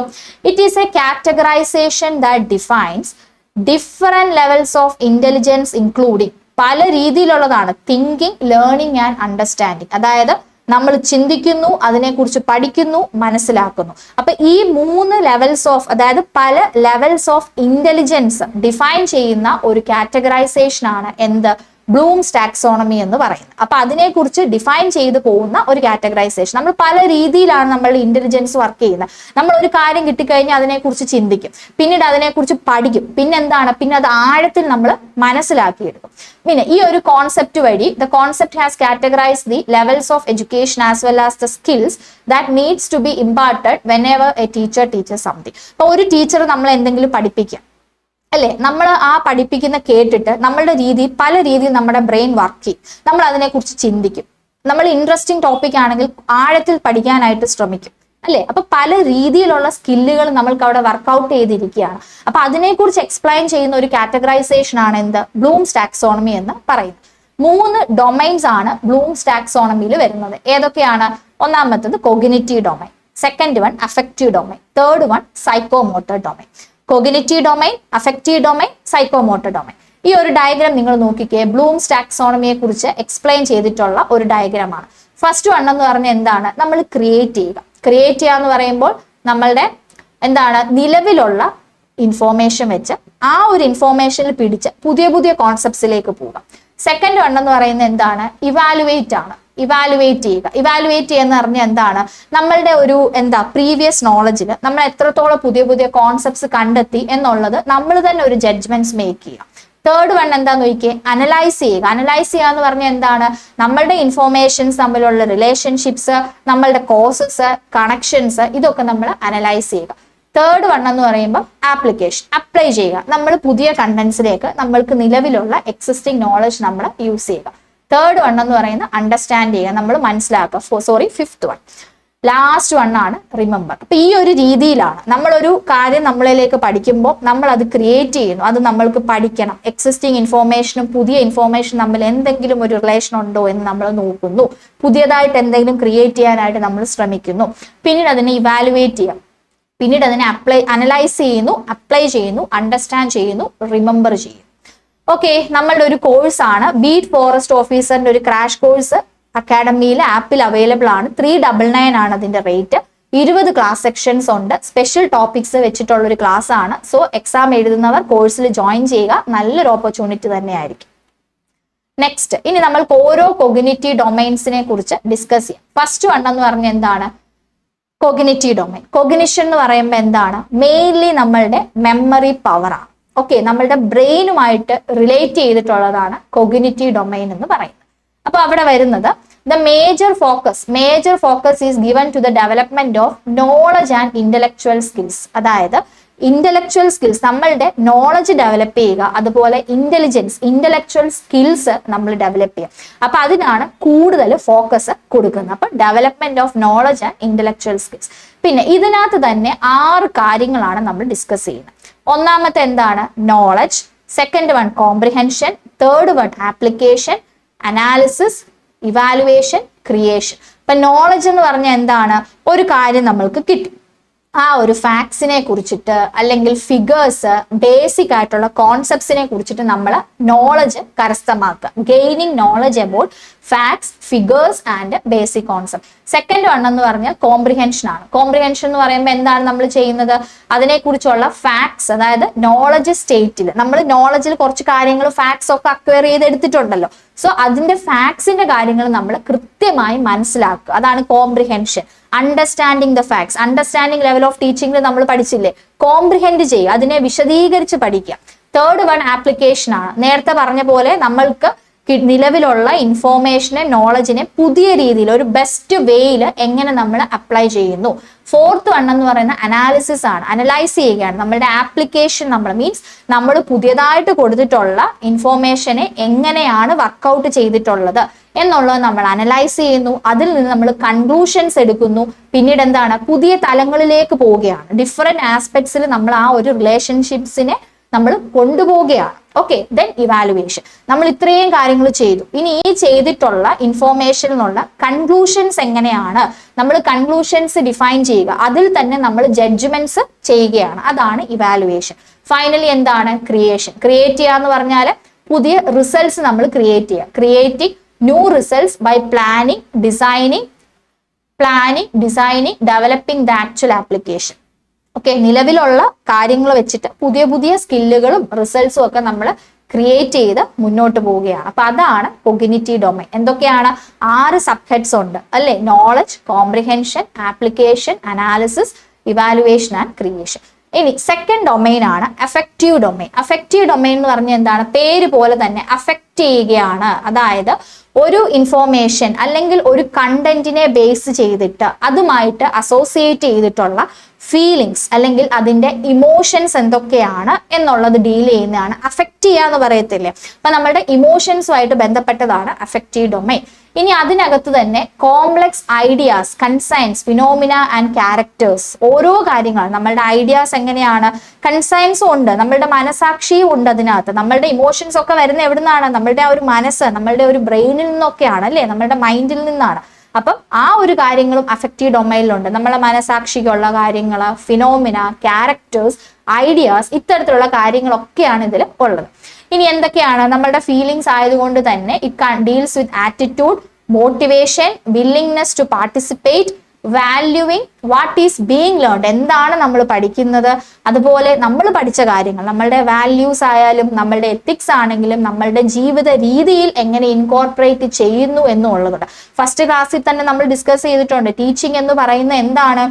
It is a categorisation that defines different levels of intelligence including, പല രീതിയിലുള്ളതാണ്, തിങ്കിങ്, ലേണിംഗ് ആൻഡ് അണ്ടർസ്റ്റാൻഡിങ്. അതായത് നമ്മൾ ചിന്തിക്കുന്നു, അതിനെക്കുറിച്ച് പഠിക്കുന്നു, മനസ്സിലാക്കുന്നു. അപ്പൊ ഈ 3 ലെവൽസ് ഓഫ്, അതായത് പല ലെവൽസ് ഓഫ് ഇന്റലിജൻസ് ഡിഫൈൻ ചെയ്യുന്ന ഒരു കാറ്റഗറൈസേഷൻ ആണ് എന്ത്, ബ്ലൂംസ് ടാക്സോണമി എന്ന് പറയുന്നത്. അപ്പൊ അതിനെക്കുറിച്ച് ഡിഫൈൻ ചെയ്ത് പോകുന്ന ഒരു കാറ്റഗറൈസേഷൻ. നമ്മൾ പല രീതിയിലാണ് നമ്മളുടെ ഇന്റലിജൻസ് വർക്ക് ചെയ്യുന്നത്. നമ്മൾ ഒരു കാര്യം കിട്ടിക്കഴിഞ്ഞാൽ അതിനെക്കുറിച്ച് ചിന്തിക്കും, പിന്നീട് അതിനെക്കുറിച്ച് പഠിക്കും, പിന്നെ അത് ആഴത്തിൽ നമ്മൾ മനസ്സിലാക്കിയെടുക്കും. പിന്നെ ഈ ഒരു കോൺസെപ്റ്റ് വഴി the concept has categorise the levels of education as well as the skills that needs to be imparted whenever a teacher teaches something. അപ്പൊ ഒരു ടീച്ചർ നമ്മൾ എന്തെങ്കിലും പഠിപ്പിക്കുക അല്ലെ, നമ്മൾ ആ പഠിപ്പിക്കുന്ന കേട്ടിട്ട് നമ്മളുടെ പല രീതിയിൽ നമ്മുടെ ബ്രെയിൻ വർക്ക് ചെയ്യും, നമ്മൾ അതിനെക്കുറിച്ച് ചിന്തിക്കും, നമ്മൾ ഇൻട്രസ്റ്റിംഗ് ടോപ്പിക് ആണെങ്കിൽ ആഴത്തിൽ പഠിക്കാനായിട്ട് ശ്രമിക്കും അല്ലെ. അപ്പൊ പല രീതിയിലുള്ള സ്കില്ലുകൾ നമ്മൾക്ക് അവിടെ വർക്ക്ഔട്ട് ചെയ്തിരിക്കുകയാണ്. അപ്പൊ അതിനെക്കുറിച്ച് എക്സ്പ്ലെയിൻ ചെയ്യുന്ന ഒരു കാറ്റഗറൈസേഷൻ ആണ് എന്ത്, ബ്ലൂംസ് ടാക്സോണമി എന്ന് പറയുന്നത്. 3 ഡൊമൈൻസ് ആണ് ബ്ലൂംസ് ടാക്സോണമിയിൽ വരുന്നത്. ഏതൊക്കെയാണ്? ഒന്നാമത്തത് cognitive domain, second one affective domain, third one psychomotor domain. Cognitive domain, affective domain, psychomotor domain. ഈ ഒരു ഡയഗ്രാം നിങ്ങൾ നോക്കിക്കേ, ബ്ലൂംസ് ടാക്സോണമിയെ കുറിച്ച് എക്സ്പ്ലെയിൻ ചെയ്തിട്ടുള്ള ഒരു ഡയഗ്രാമാണ്. ഫസ്റ്റ് വൺ എന്ന് പറഞ്ഞാൽ എന്താണ്, നമ്മൾ ക്രിയേറ്റ് ചെയ്യുക. ക്രിയേറ്റ് ചെയ്യുക എന്ന് പറയുമ്പോൾ നമ്മളുടെ എന്താണ്, നിലവിലുള്ള ഇൻഫോർമേഷൻ വെച്ച് ആ ഒരു ഇൻഫോർമേഷനിൽ പിടിച്ച് പുതിയ പുതിയ കോൺസെപ്റ്റ്സിലേക്ക് പോവുക. സെക്കൻഡ് വൺ എന്ന് പറയുന്നത് എന്താണ്, ഇവാലുവേറ്റ് ആണ്. ഇവാലുവേറ്റ് ചെയ്യുക. ഇവാലുവേറ്റ് ചെയ്യുന്ന പറഞ്ഞാൽ എന്താണ്, നമ്മളുടെ ഒരു പ്രീവിയസ് നോളജിൽ നമ്മൾ എത്രത്തോളം പുതിയ പുതിയ കോൺസെപ്റ്റ്സ് കണ്ടെത്തി എന്നുള്ളത് നമ്മൾ തന്നെ ഒരു ജഡ്ജ്മെന്റ്സ് മേക്ക് ചെയ്യുക. തേർഡ് വൺ എന്താന്ന് നോക്കിയേ, അനലൈസ് ചെയ്യുക. അനലൈസ് ചെയ്യുക എന്ന് പറഞ്ഞാൽ എന്താണ്, നമ്മളുടെ ഇൻഫോർമേഷൻസ് തമ്മിലുള്ള റിലേഷൻഷിപ്സ്, നമ്മളുടെ കോസസ്, കണക്ഷൻസ്, ഇതൊക്കെ നമ്മൾ അനലൈസ് ചെയ്യുക. തേർഡ് വൺ എന്ന് പറയുമ്പോൾ ആപ്ലിക്കേഷൻ, അപ്ലൈ ചെയ്യുക. നമ്മൾ പുതിയ കണ്ടന്റ്സിലേക്ക് നമ്മൾക്ക് നിലവിലുള്ള എക്സിസ്റ്റിംഗ് നോളജ് നമ്മൾ യൂസ് ചെയ്യുക. തേർഡ് വൺ എന്ന് പറയുന്നത് അണ്ടർസ്റ്റാൻഡ് ചെയ്യുക, നമ്മൾ മനസ്സിലാക്കുക. ഫിഫ്ത്ത് വൺ, ലാസ്റ്റ് വൺ ആണ് റിമെമ്പർ. അപ്പൊ ഈ ഒരു രീതിയിലാണ് നമ്മളൊരു കാര്യം നമ്മളിലേക്ക് പഠിക്കുമ്പോൾ നമ്മൾ അത് ക്രിയേറ്റ് ചെയ്യുന്നു, അത് നമ്മൾക്ക് പഠിക്കണം. എക്സിസ്റ്റിംഗ് ഇൻഫോർമേഷനും പുതിയ ഇൻഫോർമേഷൻ തമ്മിൽ എന്തെങ്കിലും ഒരു റിലേഷൻ ഉണ്ടോ എന്ന് നമ്മൾ നോക്കുന്നു, പുതിയതായിട്ട് എന്തെങ്കിലും ക്രിയേറ്റ് ചെയ്യാനായിട്ട് നമ്മൾ ശ്രമിക്കുന്നു, പിന്നീട് അതിനെ ഇവാലുവേറ്റ് ചെയ്യാം, പിന്നീട് അതിനെ അനലൈസ് ചെയ്യുന്നു, അപ്ലൈ ചെയ്യുന്നു, അണ്ടർസ്റ്റാൻഡ് ചെയ്യുന്നു, റിമെമ്പർ ചെയ്യുന്നു. ഓക്കെ, നമ്മളുടെ ഒരു കോഴ്സാണ് ബീറ്റ് ഫോറസ്റ്റ് ഓഫീസറിന്റെ ഒരു ക്രാഷ് കോഴ്സ് അക്കാഡമിയിൽ ആപ്പിൽ അവൈലബിൾ ആണ്. 399 ആണ് അതിന്റെ റേറ്റ്. 20 ക്ലാസ് സെക്ഷൻസ് ഉണ്ട്. സ്പെഷ്യൽ ടോപ്പിക്സ് വെച്ചിട്ടുള്ള ഒരു ക്ലാസ് ആണ്. സോ എക്സാം എഴുതുന്നവർ കോഴ്സിൽ ജോയിൻ ചെയ്യുക, നല്ലൊരു ഓപ്പർച്യൂണിറ്റി തന്നെ ആയിരിക്കും. നെക്സ്റ്റ്, ഇനി നമ്മൾക്ക് ഓരോ കോഗ്നിറ്റീവ് ഡൊമൈൻസിനെ കുറിച്ച് ഡിസ്കസ് ചെയ്യാം. ഫസ്റ്റ് വൺ എന്ന് പറഞ്ഞാൽ എന്താണ്, കോഗ്നിറ്റീവ് ഡൊമൈൻ. കോഗ്നിഷൻ എന്ന് പറയുമ്പോൾ എന്താണ്, മെയിൻലി നമ്മളുടെ മെമ്മറി പവർ ആണ്. ഓക്കെ, നമ്മളുടെ ബ്രെയിനുമായിട്ട് റിലേറ്റ് ചെയ്തിട്ടുള്ളതാണ് കോഗ്നിറ്റീവ് ഡൊമൈൻ എന്ന് പറയുന്നത്. അപ്പൊ അവിടെ വരുന്നത് the major focus is given to the development of knowledge and intellectual skills. അതായത് ഇന്റലക്ച്വൽ സ്കിൽസ്, നമ്മളുടെ നോളജ് ഡെവലപ്പ് ചെയ്യുക, അതുപോലെ ഇന്റലക്ച്വൽ സ്കിൽസ് നമ്മൾ ഡെവലപ്പ് ചെയ്യുക. അപ്പൊ അതിനാണ് കൂടുതൽ ഫോക്കസ് കൊടുക്കുന്നത്. അപ്പൊ development of knowledge and intellectual skills. പിന്നെ ഇതിനകത്ത് തന്നെ 6 കാര്യങ്ങളാണ് നമ്മൾ ഡിസ്കസ് ചെയ്യുന്നത്. ഒന്നാമത്തെ എന്താണ്, knowledge. Second one comprehension. Third one application, analysis, evaluation, creation. ഇപ്പൊ നോളജ് എന്ന് പറഞ്ഞാൽ എന്താണ്, ഒരു കാര്യം നമ്മൾക്ക് കിട്ടി, ആ ഒരു ഫാക്ട്സിനെ കുറിച്ചിട്ട് അല്ലെങ്കിൽ ഫിഗേഴ്സ്, ബേസിക് ആയിട്ടുള്ള കോൺസെപ്റ്റ്സിനെ കുറിച്ചിട്ട് നമ്മൾ നോളജ് കരസ്ഥമാക്കുക. Gaining knowledge about facts, figures and basic concept. Second one എന്ന് പറഞ്ഞാൽ കോംപ്രിഹെൻഷൻ ആണ്. കോംപ്രിഹെൻഷൻ എന്ന് പറയുമ്പോൾ എന്താണ് നമ്മൾ ചെയ്യുന്നത്, അതിനെക്കുറിച്ചുള്ള ഫാക്ട്സ്, അതായത് നോളജ് സ്റ്റേറ്റിൽ നമ്മൾ നോളജിൽ കുറച്ച് കാര്യങ്ങൾ ഫാക്ട്സ് ഒക്കെ അക്വയർ ചെയ്ത് എടുത്തിട്ടുണ്ടല്ലോ. സോ അതിന്റെ ഫാക്ട്സിന്റെ കാര്യങ്ങൾ നമ്മൾ കൃത്യമായി മനസ്സിലാക്കുക, അതാണ് comprehension. Understanding the facts, understanding level of ടീച്ചിങ്ങിൽ നമ്മൾ പഠിച്ചില്ലേ, കോംപ്രിഹെൻഡ് ചെയ്യുക, അതിനെ വിശദീകരിച്ച് പഠിക്കുക. തേർഡ് വൺ ആപ്ലിക്കേഷൻ ആണ്. നേരത്തെ പറഞ്ഞ പോലെ നമ്മൾക്ക് നിലവിലുള്ള ഇൻഫോർമേഷനെ, നോളജിനെ പുതിയ രീതിയിൽ ഒരു ബെസ്റ്റ് വേയിൽ എങ്ങനെ നമ്മൾ അപ്ലൈ ചെയ്യുന്നു. ഫോർത്ത് വൺ എന്ന് പറയുന്ന അനാലിസിസ് ആണ്. അനലൈസ് ചെയ്യുകയാണ്. നമ്മളുടെ ആപ്ലിക്കേഷൻ നമ്മൾ പുതിയതായിട്ട് കൊടുത്തിട്ടുള്ള ഇൻഫോർമേഷനെ എങ്ങനെയാണ് വർക്ക്ഔട്ട് ചെയ്തിട്ടുള്ളത്, എന്നുള്ളത് നമ്മൾ അനലൈസ് ചെയ്യുന്നു. അതിൽ നിന്ന് നമ്മൾ കൺക്ലൂഷൻസ് എടുക്കുന്നു. പിന്നീട് എന്താണ്, പുതിയ തലങ്ങളിലേക്ക് പോവുകയാണ്. ഡിഫറെന്റ് ആസ്പെക്ട്സിൽ നമ്മൾ ആ ഒരു റിലേഷൻഷിപ്സിനെ നമ്മൾ കൊണ്ടുപോവുകയാണ്. Okay, then evaluation. നമ്മൾ ഇത്രയും കാര്യങ്ങൾ ചെയ്തു. ഇനി ഈ ചെയ്തിട്ടുള്ള ഇൻഫോർമേഷനിൽ നിന്നുള്ള കൺക്ലൂഷൻസ് എങ്ങനെയാണ്, നമ്മൾ കൺക്ലൂഷൻസ് ഡിഫൈൻ ചെയ്യുക, അതിൽ തന്നെ നമ്മൾ ജഡ്ജ്മെന്റ്സ് ചെയ്യുകയാണ്. അതാണ് ഇവാലുവേഷൻ. ഫൈനലി എന്താണ്, ക്രിയേഷൻ. ക്രിയേറ്റ് ചെയ്യുക എന്ന് പറഞ്ഞാൽ പുതിയ റിസൾട്ട്സ് നമ്മൾ ക്രിയേറ്റ് ചെയ്യുക. Creating new results by designing, developing the actual application. Okay, നിലവിലുള്ള കാര്യങ്ങൾ വെച്ചിട്ട് പുതിയ പുതിയ സ്കില്ലുകളും റിസൾട്ട്സും ഒക്കെ നമ്മൾ ക്രിയേറ്റ് ചെയ്ത് മുന്നോട്ട് പോവുകയാണ്. അപ്പൊ അതാണ് കൊഗ്നിറ്റീവ് ഡൊമൈൻ. എന്തൊക്കെയാണ്, 6 സബ് ഹെഡ്സ് ഉണ്ട് അല്ലെ? Knowledge, comprehension, application, analysis, evaluation and creation. ഇനി സെക്കൻഡ് ഡൊമൈൻ ആണ് അഫക്റ്റീവ് ഡൊമൈൻ. അഫക്റ്റീവ് ഡൊമൈൻ എന്ന് പറഞ്ഞാൽ എന്താണ്, പേര് പോലെ തന്നെ അഫക്റ്റ് ചെയ്യുകയാണ്. അതായത് ഒരു ഇൻഫോർമേഷൻ അല്ലെങ്കിൽ ഒരു കണ്ടന്റിനെ ബേസ് ചെയ്തിട്ട് അതുമായിട്ട് അസോസിയേറ്റ് ചെയ്തിട്ടുള്ള ഫീലിങ്സ് അല്ലെങ്കിൽ അതിന്റെ ഇമോഷൻസ് എന്തൊക്കെയാണ് എന്നുള്ളത് ഡീൽ ചെയ്യുന്നതാണ് അഫക്റ്റ് ചെയ്യുക എന്ന് പറയത്തില്ലേ. അപ്പൊ നമ്മുടെ ഇമോഷൻസുമായിട്ട് ബന്ധപ്പെട്ടതാണ് അഫക്റ്റീവ് ഡൊമൈൻ. ഇനി അതിനകത്ത് തന്നെ complex ideas, concerns, phenomena and characters. ഓരോ കാര്യങ്ങൾ നമ്മളുടെ ഐഡിയാസ് എങ്ങനെയാണ്, കൺസൈൻസും ഉണ്ട്, നമ്മളുടെ മനസാക്ഷിയും ഉണ്ട് അതിനകത്ത്. നമ്മളുടെ ഇമോഷൻസ് ഒക്കെ വരുന്ന എവിടെ നിന്നാണ്, നമ്മളുടെ ആ ഒരു മനസ്സ്, നമ്മളുടെ ഒരു ബ്രെയിനിൽ നിന്നൊക്കെയാണ് അല്ലെ, നമ്മളുടെ മൈൻഡിൽ നിന്നാണ്. അപ്പം ആ ഒരു കാര്യങ്ങളും അഫക്റ്റീവ് ഡൊമൈനിലുണ്ട്. നമ്മളെ മനസാക്ഷിക്കുള്ള കാര്യങ്ങൾ, ഫിനോമിന, ക്യാരക്ടേഴ്സ്, ഐഡിയാസ്, ഇത്തരത്തിലുള്ള കാര്യങ്ങളൊക്കെയാണ് ഇതിൽ ഉള്ളത്. ഇനി എന്തൊക്കെയാണ്, നമ്മളുടെ ഫീലിങ്സ് ആയതുകൊണ്ട് തന്നെ it deals with attitude, motivation, willingness to participate, valuing what is being learned, എന്താണ് നമ്മൾ പഠിക്കുന്നത്, അതുപോലെ നമ്മൾ പഠിച്ച കാര്യങ്ങൾ, നമ്മളുടെ വാല്യൂസ് ആയാലും നമ്മളുടെ എത്തിക്സ് ആണെങ്കിലും നമ്മളുടെ ജീവിത രീതിയിൽ എങ്ങനെ ഇൻകോർപ്പറേറ്റ് ചെയ്യുന്നു എന്നുള്ളതുണ്ട്. ഫസ്റ്റ് ക്ലാസ്സിൽ തന്നെ നമ്മൾ ഡിസ്കസ് ചെയ്തിട്ടുണ്ട്. ടീച്ചിങ് എന്ന് പറയുന്നത് എന്താണ്,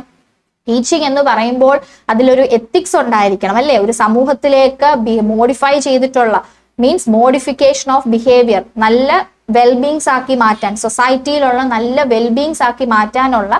ടീച്ചിങ് എന്ന് പറയുമ്പോൾ അതിലൊരു എത്തിക്സ് ഉണ്ടായിരിക്കണം അല്ലെ? ഒരു സമൂഹത്തിലേക്ക് മോഡിഫൈ ചെയ്തിട്ടുള്ള മീൻസ് മോഡിഫിക്കേഷൻ ഓഫ് ബിഹേവിയർ, നല്ല വെൽബീങ്സ് ആക്കി മാറ്റാൻ, സൊസൈറ്റിയിലുള്ള നല്ല വെൽബീങ്സ് ആക്കി മാറ്റാനുള്ള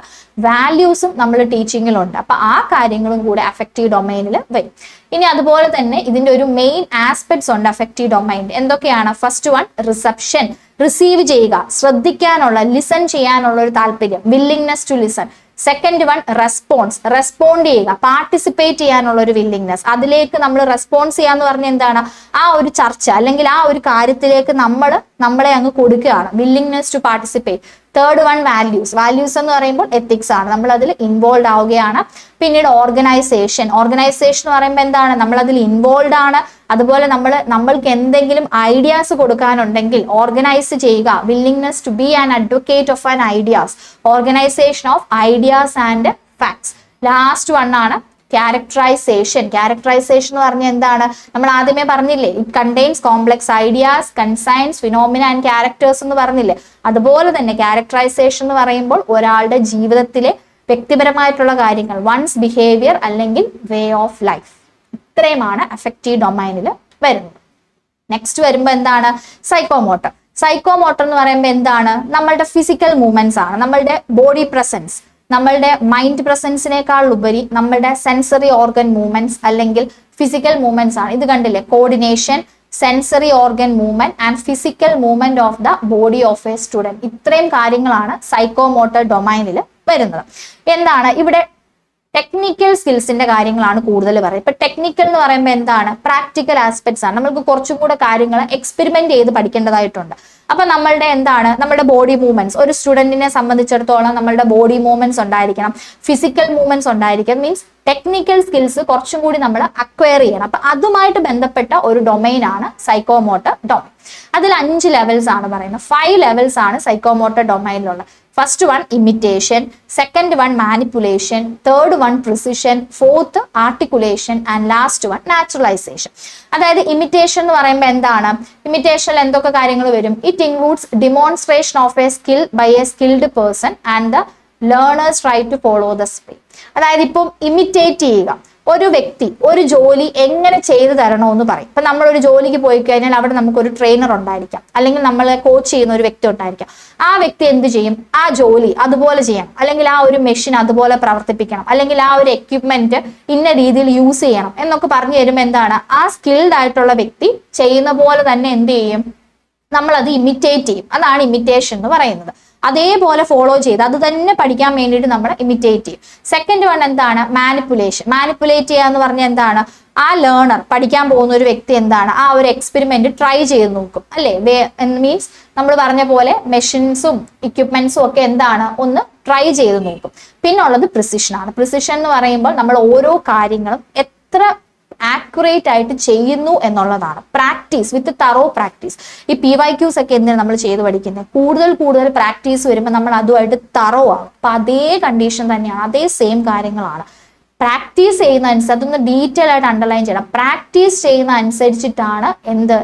വാല്യൂസും നമ്മൾ ടീച്ചിങ്ങിലുണ്ട്. അപ്പൊ ആ കാര്യങ്ങളും കൂടെ അഫക്റ്റീവ് ഡൊമൈനിൽ വരും. ഇനി അതുപോലെ തന്നെ ഇതിന്റെ ഒരു മെയിൻ ആസ്പെക്ട്സ് ഉണ്ട് അഫക്റ്റീവ് ഡൊമൈനിൽ. എന്തൊക്കെയാണ്, ഫസ്റ്റ് വൺ റിസപ്ഷൻ, റിസീവ് ചെയ്യുക, ശ്രദ്ധിക്കാനുള്ള, ലിസൺ ചെയ്യാനുള്ള ഒരു താല്പര്യം, willingness to listen. Second one response, respond ചെയ്യുക, പാർട്ടിസിപ്പേറ്റ് ചെയ്യാനുള്ള ഒരു വില്ലിംഗ്നെസ്. അതിലേക്ക് നമ്മൾ റെസ്പോൺസ് ചെയ്യാന്ന് പറഞ്ഞാൽ എന്താണ്, ആ ഒരു ചർച്ച അല്ലെങ്കിൽ ആ ഒരു കാര്യത്തിലേക്ക് നമ്മളെ അങ്ങ് കൊടുക്കുകയാണ്, willingness to participate. Third one values. Values എന്ന് പറയുമ്പോൾ എത്തിക്സ് ആണ്, നമ്മൾ അതിൽ ഇൻവോൾവ് ആവുകയാണ്. പിന്നീട് ഓർഗനൈസേഷൻ. ഓർഗനൈസേഷൻ എന്ന് പറയുമ്പോൾ എന്താണ്, നമ്മൾ അതിൽ ഇൻവോൾവ് ആണ്. അതുപോലെ നമ്മൾക്ക് എന്തെങ്കിലും ഐഡിയാസ് കൊടുക്കാനുണ്ടെങ്കിൽ ഓർഗനൈസ് ചെയ്യുക, willingness to be an advocate of an ideas, organisation of ideas and facts. Last one ആണ് ക്യാരക്ടറൈസേഷൻ. ക്യാരക്ടറൈസേഷൻ എന്ന് പറഞ്ഞാൽ എന്താണ്, നമ്മൾ ആദ്യമേ പറഞ്ഞില്ലേ, it contains complex ideas, concerns, phenomena and characters എന്ന് പറഞ്ഞില്ലേ. അതുപോലെ തന്നെ ക്യാരക്ടറൈസേഷൻ എന്ന് പറയുമ്പോൾ ഒരാളുടെ ജീവിതത്തിലെ വ്യക്തിപരമായിട്ടുള്ള കാര്യങ്ങൾ, വൺസ് ബിഹേവിയർ അല്ലെങ്കിൽ വേ ഓഫ് ലൈഫ്. ഇത്രയുമാണ് അഫക്റ്റീവ് ഡൊമൈനിൽ വരുന്നത്. നെക്സ്റ്റ് വരുമ്പോൾ എന്താണ്, സൈക്കോമോട്ടർ. സൈക്കോമോട്ടർ എന്ന് പറയുമ്പോൾ എന്താണ്, നമ്മളുടെ ഫിസിക്കൽ മൂവ്മെന്റ്സ് ആണ്, നമ്മളുടെ ബോഡി പ്രസൻസ്, നമ്മളുടെ മൈൻഡ് പ്രസൻസിനേക്കാൾ ഉപരി നമ്മളുടെ സെൻസറി ഓർഗൻ മൂവ്മെന്റ്സ് അല്ലെങ്കിൽ ഫിസിക്കൽ മൂവ്മെന്റ്സ് ആണ്. ഇത് കണ്ടില്ലേ, coordination, sensory organ movement and physical movement of the body of A student. ഇത്രയും കാര്യങ്ങളാണ് സൈക്കോമോട്ടർ ഡൊമൈനിൽ വരുന്നത്. എന്താണ് ഇവിടെ ടെക്നിക്കൽ സ്കിൽസിന്റെ കാര്യങ്ങളാണ് കൂടുതൽ പറയുന്നത്. ഇപ്പൊ ടെക്നിക്കൽ എന്ന് പറയുമ്പോൾ എന്താണ്, പ്രാക്ടിക്കൽ ആസ്പെക്ട്സ് ആണ്. നമ്മൾക്ക് കുറച്ചും കൂടെ കാര്യങ്ങൾ എക്സ്പെരിമെന്റ് ചെയ്ത് പഠിക്കേണ്ടതായിട്ടുണ്ട്. അപ്പൊ നമ്മുടെ ബോഡി മൂവ്മെന്റ്സ്, ഒരു സ്റ്റുഡന്റിനെ സംബന്ധിച്ചിടത്തോളം നമ്മളുടെ ബോഡി മൂവ്മെന്റ്സ് ഉണ്ടായിരിക്കണം, ഫിസിക്കൽ മൂവ്മെന്റ്സ് ഉണ്ടായിരിക്കണം. മീൻസ് ടെക്നിക്കൽ സ്കിൽസ് കുറച്ചും കൂടി നമ്മൾ അക്വയർ ചെയ്യണം. അപ്പൊ അതുമായിട്ട് ബന്ധപ്പെട്ട ഒരു ഡൊമൈൻ ആണ് സൈക്കോമോട്ടർ ഡൊമൈൻ. അതിൽ 5 ലെവൽസ് ആണ് പറയുന്നത്. 5 ലെവൽസ് ആണ് സൈക്കോമോട്ടർ ഡൊമൈനിലുള്ള. First one imitation, second one manipulation, third one precision, fourth articulation and last one naturalization. അതായത് ഇമിറ്റേഷൻ എന്ന് പറയുമ്പോൾ എന്താണ്, ഇമിറ്റേഷനിൽ എന്തൊക്കെ കാര്യങ്ങൾ വരും, it includes demonstration of a skill by a skilled person and the learners try to follow the സ്പേ. അതായത് ഇപ്പം ഇമിറ്റേറ്റ് ചെയ്യുക, ഒരു വ്യക്തി ഒരു ജോലി എങ്ങനെ ചെയ്തു തരണമെന്ന് പറയും. ഇപ്പൊ നമ്മളൊരു ജോലിക്ക് പോയി കഴിഞ്ഞാൽ അവിടെ നമുക്കൊരു ട്രെയിനർ ഉണ്ടായിരിക്കാം, അല്ലെങ്കിൽ നമ്മളെ കോച്ച് ചെയ്യുന്ന ഒരു വ്യക്തി ഉണ്ടായിരിക്കാം. ആ വ്യക്തി എന്ത് ചെയ്യും, ആ ജോലി അതുപോലെ ചെയ്യണം, അല്ലെങ്കിൽ ആ ഒരു മെഷീൻ അതുപോലെ പ്രവർത്തിപ്പിക്കണം, അല്ലെങ്കിൽ ആ ഒരു എക്യുപ്മെന്റ് ഇന്ന രീതിയിൽ യൂസ് ചെയ്യണം എന്നൊക്കെ പറഞ്ഞു തരുമ്പോൾ എന്താണ്, ആ സ്കിൽഡ് ആയിട്ടുള്ള വ്യക്തി ചെയ്യുന്ന പോലെ തന്നെ എന്ത് ചെയ്യും, നമ്മളത് ഇമിറ്റേറ്റ് ചെയ്യും. അതാണ് ഇമിറ്റേഷൻ എന്ന് പറയുന്നത്. അതേപോലെ ഫോളോ ചെയ്ത് അത് തന്നെ പഠിക്കാൻ വേണ്ടിയിട്ട് നമ്മൾ ഇമിറ്റേറ്റ് ചെയ്യും. സെക്കൻഡ് വൺ എന്താണ്? മാനിപ്പുലേഷൻ. മാനിപ്പുലേറ്റ് ചെയ്യുക എന്ന് പറഞ്ഞാൽ എന്താണ്? ആ ലേണർ, പഠിക്കാൻ പോകുന്ന ഒരു വ്യക്തി എന്താണ്, ആ ഒരു എക്സ്പെരിമെന്റ് ട്രൈ ചെയ്ത് നോക്കും അല്ലേ? മീൻസ് നമ്മൾ പറഞ്ഞ പോലെ മെഷീൻസും ഇക്വിപ്മെന്റ്സും ഒക്കെ എന്താണ്, ഒന്ന് ട്രൈ ചെയ്ത് നോക്കും. പിന്നുള്ളത് പ്രിസിഷൻ ആണ്. പ്രിസിഷൻ എന്ന് പറയുമ്പോൾ നമ്മൾ ഓരോ കാര്യങ്ങളും എത്ര ആക്യുറേറ്റ് ആയിട്ട് ചെയ്യുന്നു എന്നുള്ളതാണ്. പ്രാക്ടീസ് വിത്ത് തറോ പ്രാക്ടീസ്. ഈ PYQs ഒക്കെ എന്തിനാണ് നമ്മൾ ചെയ്ത് പഠിക്കുന്നത്? കൂടുതൽ പ്രാക്ടീസ് വരുമ്പോൾ നമ്മൾ അതുമായിട്ട് തറോ ആകും. അപ്പൊ അതേ കണ്ടീഷൻ തന്നെയാണ്, അതേ സെയിം കാര്യങ്ങളാണ്. പ്രാക്ടീസ് ചെയ്യുന്ന അനുസരിച്ച് അതൊന്ന് ഡീറ്റെയിൽ ആയിട്ട് അണ്ടർലൈൻ ചെയ്യണം. പ്രാക്ടീസ് ചെയ്യുന്ന അനുസരിച്ചിട്ടാണ്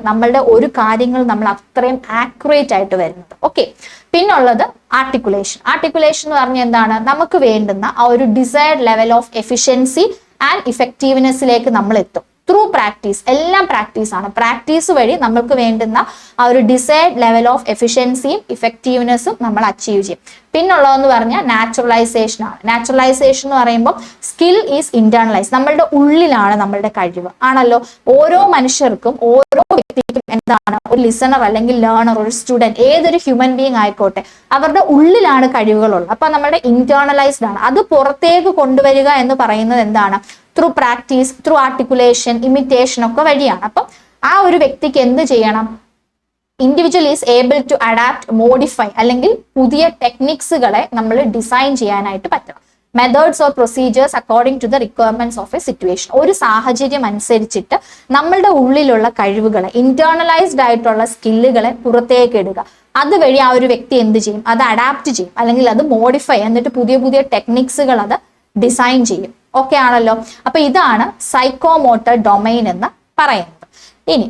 നമ്മളുടെ ഒരു കാര്യങ്ങൾ നമ്മൾ അത്രയും ആക്യുറേറ്റ് ആയിട്ട് വരുന്നത്. ഓക്കെ. പിന്നുള്ളത് ആർട്ടിക്കുലേഷൻ. ആർട്ടിക്കുലേഷൻ എന്ന് പറഞ്ഞാൽ എന്താണ്? നമുക്ക് വേണ്ടുന്ന ആ ഒരു desired level of efficiency and ഇഫക്റ്റീവ്നെസ്സിലേക്ക് നമ്മൾ എത്തും ത്രൂ പ്രാക്ടീസ്. എല്ലാം പ്രാക്ടീസ് ആണ്. പ്രാക്ടീസ് വഴി നമ്മൾക്ക് വേണ്ടുന്ന ആ ഒരു ഡിസൈർഡ് ലെവൽ ഓഫ് എഫിഷ്യൻസിയും ഇഫക്റ്റീവ്നെസ്സും നമ്മൾ അച്ചീവ് ചെയ്യും. പിന്നുള്ളതെന്ന് പറഞ്ഞാൽ നാച്ചുറലൈസേഷൻ ആണ്. നാച്ചുറലൈസേഷൻ എന്ന് പറയുമ്പോൾ സ്കിൽ ഈസ് ഇന്റേണലൈസ്. നമ്മളുടെ ഉള്ളിലാണ് നമ്മളുടെ കഴിവ് ആണല്ലോ. ഓരോ മനുഷ്യർക്കും ഓരോ വ്യക്തിക്കും എന്താണ്, ഒരു ലിസണർ അല്ലെങ്കിൽ ലേണർ, ഒരു സ്റ്റുഡന്റ്, ഏതൊരു ഹ്യൂമൻ ബീങ് ആയിക്കോട്ടെ, അവരുടെ ഉള്ളിലാണ് കഴിവുകളുള്ളത്. അപ്പൊ നമ്മുടെ ഇന്റേണലൈസ്ഡ് ആണ്. അത് പുറത്തേക്ക് കൊണ്ടുവരിക എന്ന് പറയുന്നത് എന്താണ്? Through practice, through articulation, imitation ഒക്കെ വഴിയാണ്. അപ്പം ആ ഒരു വ്യക്തിക്ക് എന്ത് ചെയ്യണം? Individual is able to adapt, modify, അല്ലെങ്കിൽ പുതിയ ടെക്നിക്സുകളെ നമ്മൾ ഡിസൈൻ ചെയ്യാനായിട്ട് പറ്റണം. Methods or procedures according to the requirements of a situation. ഒരു സാഹചര്യം അനുസരിച്ചിട്ട് നമ്മളുടെ ഉള്ളിലുള്ള കഴിവുകളെ, ഇന്റേണലൈസ്ഡ് ആയിട്ടുള്ള സ്കില്ലുകളെ പുറത്തേക്ക് ഇടുക. അതുവഴി ആ ഒരു വ്യക്തി എന്ത് ചെയ്യും? അത് അഡാപ്റ്റ് ചെയ്യും, അല്ലെങ്കിൽ അത് മോഡിഫൈ, എന്നിട്ട് പുതിയ ടെക്നിക്സുകൾ അത് ഡിസൈൻ ചെയ്യും. ഓക്കെ ആണല്ലോ. അപ്പൊ ഇതാണ് സൈക്കോമോട്ടർ ഡൊമൈൻ എന്ന് പറയുന്നത്. ഇനി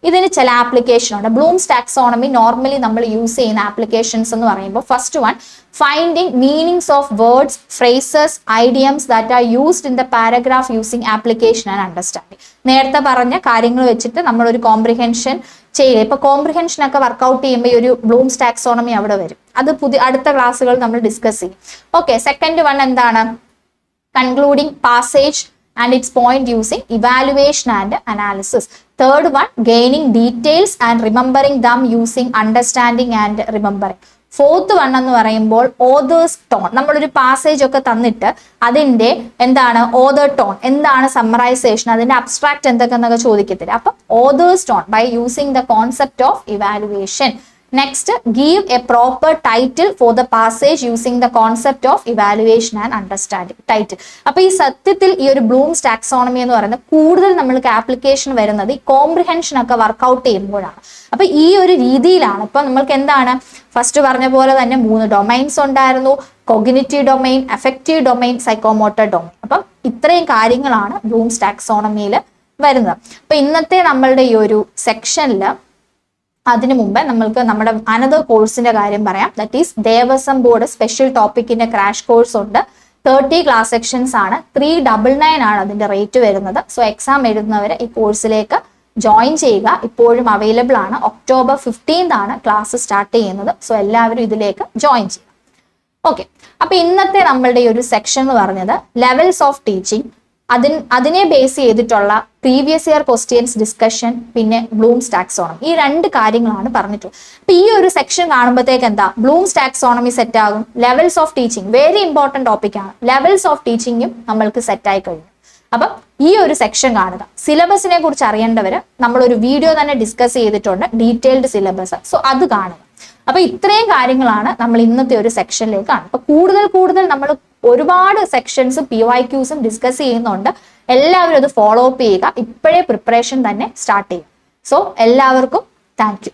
ഇതിന് ചില ആപ്ലിക്കേഷൻ ഉണ്ട്. ബ്ലൂംസ് ടാക്സോണമി നോർമലി നമ്മൾ യൂസ് ചെയ്യുന്ന ആപ്ലിക്കേഷൻസ് എന്ന് പറയുമ്പോൾ first one, finding meanings of words, phrases, idioms that are used in the paragraph using application and understanding. നേരത്തെ പറഞ്ഞ കാര്യങ്ങൾ വെച്ചിട്ട് നമ്മളൊരു കോംപ്രിഹെൻഷൻ ചെയ്യുക. ഇപ്പൊ കോംപ്രിഹെൻഷൻ ഒക്കെ വർക്ക്ഔട്ട് ചെയ്യുമ്പോൾ ഈ ഒരു ബ്ലൂംസ് ടാക്സോണമി അവിടെ വരും. അത് അടുത്ത ക്ലാസ്സുകൾ നമ്മൾ ഡിസ്കസ് ചെയ്യും. ഓക്കെ. സെക്കൻഡ് വൺ എന്താണ്? concluding passage and its point using evaluation and analysis. Third one, gaining details and remembering them using understanding and remembering. Fourth one എന്ന് പറയുമ്പോൾ ഓതേഴ്സ് ടോൺ. നമ്മളൊരു പാസേജ് ഒക്കെ തന്നിട്ട് അതിന്റെ എന്താണ് ഓതർ ടോൺ, എന്താണ് സമ്മറൈസേഷൻ, അതിന്റെ അബ്സ്ട്രാക്ട് എന്തൊക്കെയെന്നൊക്കെ ചോദിക്കത്തില്ല. അപ്പൊ author's tone by using the concept of evaluation. Next, give a proper title for the passage using the concept of evaluation and understanding. Title. അപ്പൊ ഈ സത്യത്തിൽ ഈ ഒരു ബ്ലൂംസ് ടാക്സോണമി എന്ന് പറയുന്നത് കൂടുതൽ നമ്മൾക്ക് ആപ്ലിക്കേഷൻ വരുന്നത് ഈ കോംപ്രിഹെൻഷൻ ഒക്കെ വർക്ക്ഔട്ട് ചെയ്യുമ്പോഴാണ്. അപ്പൊ ഈ ഒരു രീതിയിലാണ് ഇപ്പൊ നമ്മൾക്ക് എന്താണ് ഫസ്റ്റ് പറഞ്ഞ പോലെ തന്നെ 3 ഡൊമൈൻസ് ഉണ്ടായിരുന്നു. Cognitive domain, affective domain, psychomotor domain. അപ്പം ഇത്രയും കാര്യങ്ങളാണ് ബ്ലൂംസ് ടാക്സോണമിയിൽ വരുന്നത്. അപ്പൊ ഇന്നത്തെ നമ്മളുടെ ഈ ഒരു സെക്ഷനിൽ അതിനു മുമ്പ് നമ്മൾക്ക് നമ്മുടെ അനദർ കോഴ്സിന്റെ കാര്യം പറയാം. That is Devaswom board special ടോപ്പിക്കിന്റെ ക്രാഷ് കോഴ്സ് ഉണ്ട്. 30 ക്ലാസ് സെക്ഷൻസ് ആണ്. 399 ആണ് അതിന്റെ റേറ്റ് വരുന്നത്. സോ എക്സാം എഴുതുന്നവരെ ഈ കോഴ്സിലേക്ക് ജോയിൻ ചെയ്യുക. ഇപ്പോഴും അവൈലബിൾ ആണ്. October 15th ആണ് ക്ലാസ് സ്റ്റാർട്ട് ചെയ്യുന്നത്. സോ എല്ലാവരും ഇതിലേക്ക് ജോയിൻ ചെയ്യുക. ഓക്കെ. അപ്പൊ ഇന്നത്തെ നമ്മളുടെ ഈ ഒരു സെക്ഷൻ എന്ന് പറഞ്ഞത് ലെവൽസ് ഓഫ് ടീച്ചിങ്, അതിനെ ബേസ് ചെയ്തിട്ടുള്ള പ്രീവിയസ് ഇയർ ക്വസ്റ്റ്യൻസ് ഡിസ്കഷൻ, പിന്നെ ബ്ലൂംസ് ടാക്സോണമി, ഈ 2 കാര്യങ്ങളാണ് പറഞ്ഞിട്ടുള്ളത്. അപ്പൊ ഈ ഒരു സെക്ഷൻ കാണുമ്പോഴത്തേക്ക് എന്താ, ബ്ലൂംസ് ടാക്സോണമി സെറ്റ് ആകും. Levels of teaching very important ടോപ്പിക്കാണ്. ലെവൽസ് ഓഫ് ടീച്ചിങ്ങും നമ്മൾക്ക് സെറ്റ് ആയി കഴിഞ്ഞു. അപ്പം ഈ ഒരു സെക്ഷൻ കാണുക. സിലബസിനെ കുറിച്ച് അറിയേണ്ടവര് നമ്മളൊരു വീഡിയോ തന്നെ ഡിസ്കസ് ചെയ്തിട്ടുണ്ട്, ഡീറ്റെയിൽഡ് സിലബസ്. സോ അത് കാണുക. അപ്പൊ ഇത്രയും കാര്യങ്ങളാണ് നമ്മൾ ഇന്നത്തെ ഒരു സെക്ഷനിലേക്ക് കാണുന്നത്. അപ്പൊ കൂടുതൽ നമ്മൾ ഒരുപാട് സെക്ഷൻസും PYQസും ഡിസ്കസ് ചെയ്യുന്നുണ്ട്. എല്ലാവരും അത് ഫോളോ അപ്പ് ചെയ്യുക. ഇപ്പോഴേ പ്രിപ്പറേഷൻ തന്നെ സ്റ്റാർട്ട് ചെയ്യുക. സോ എല്ലാവർക്കും താങ്ക് യു.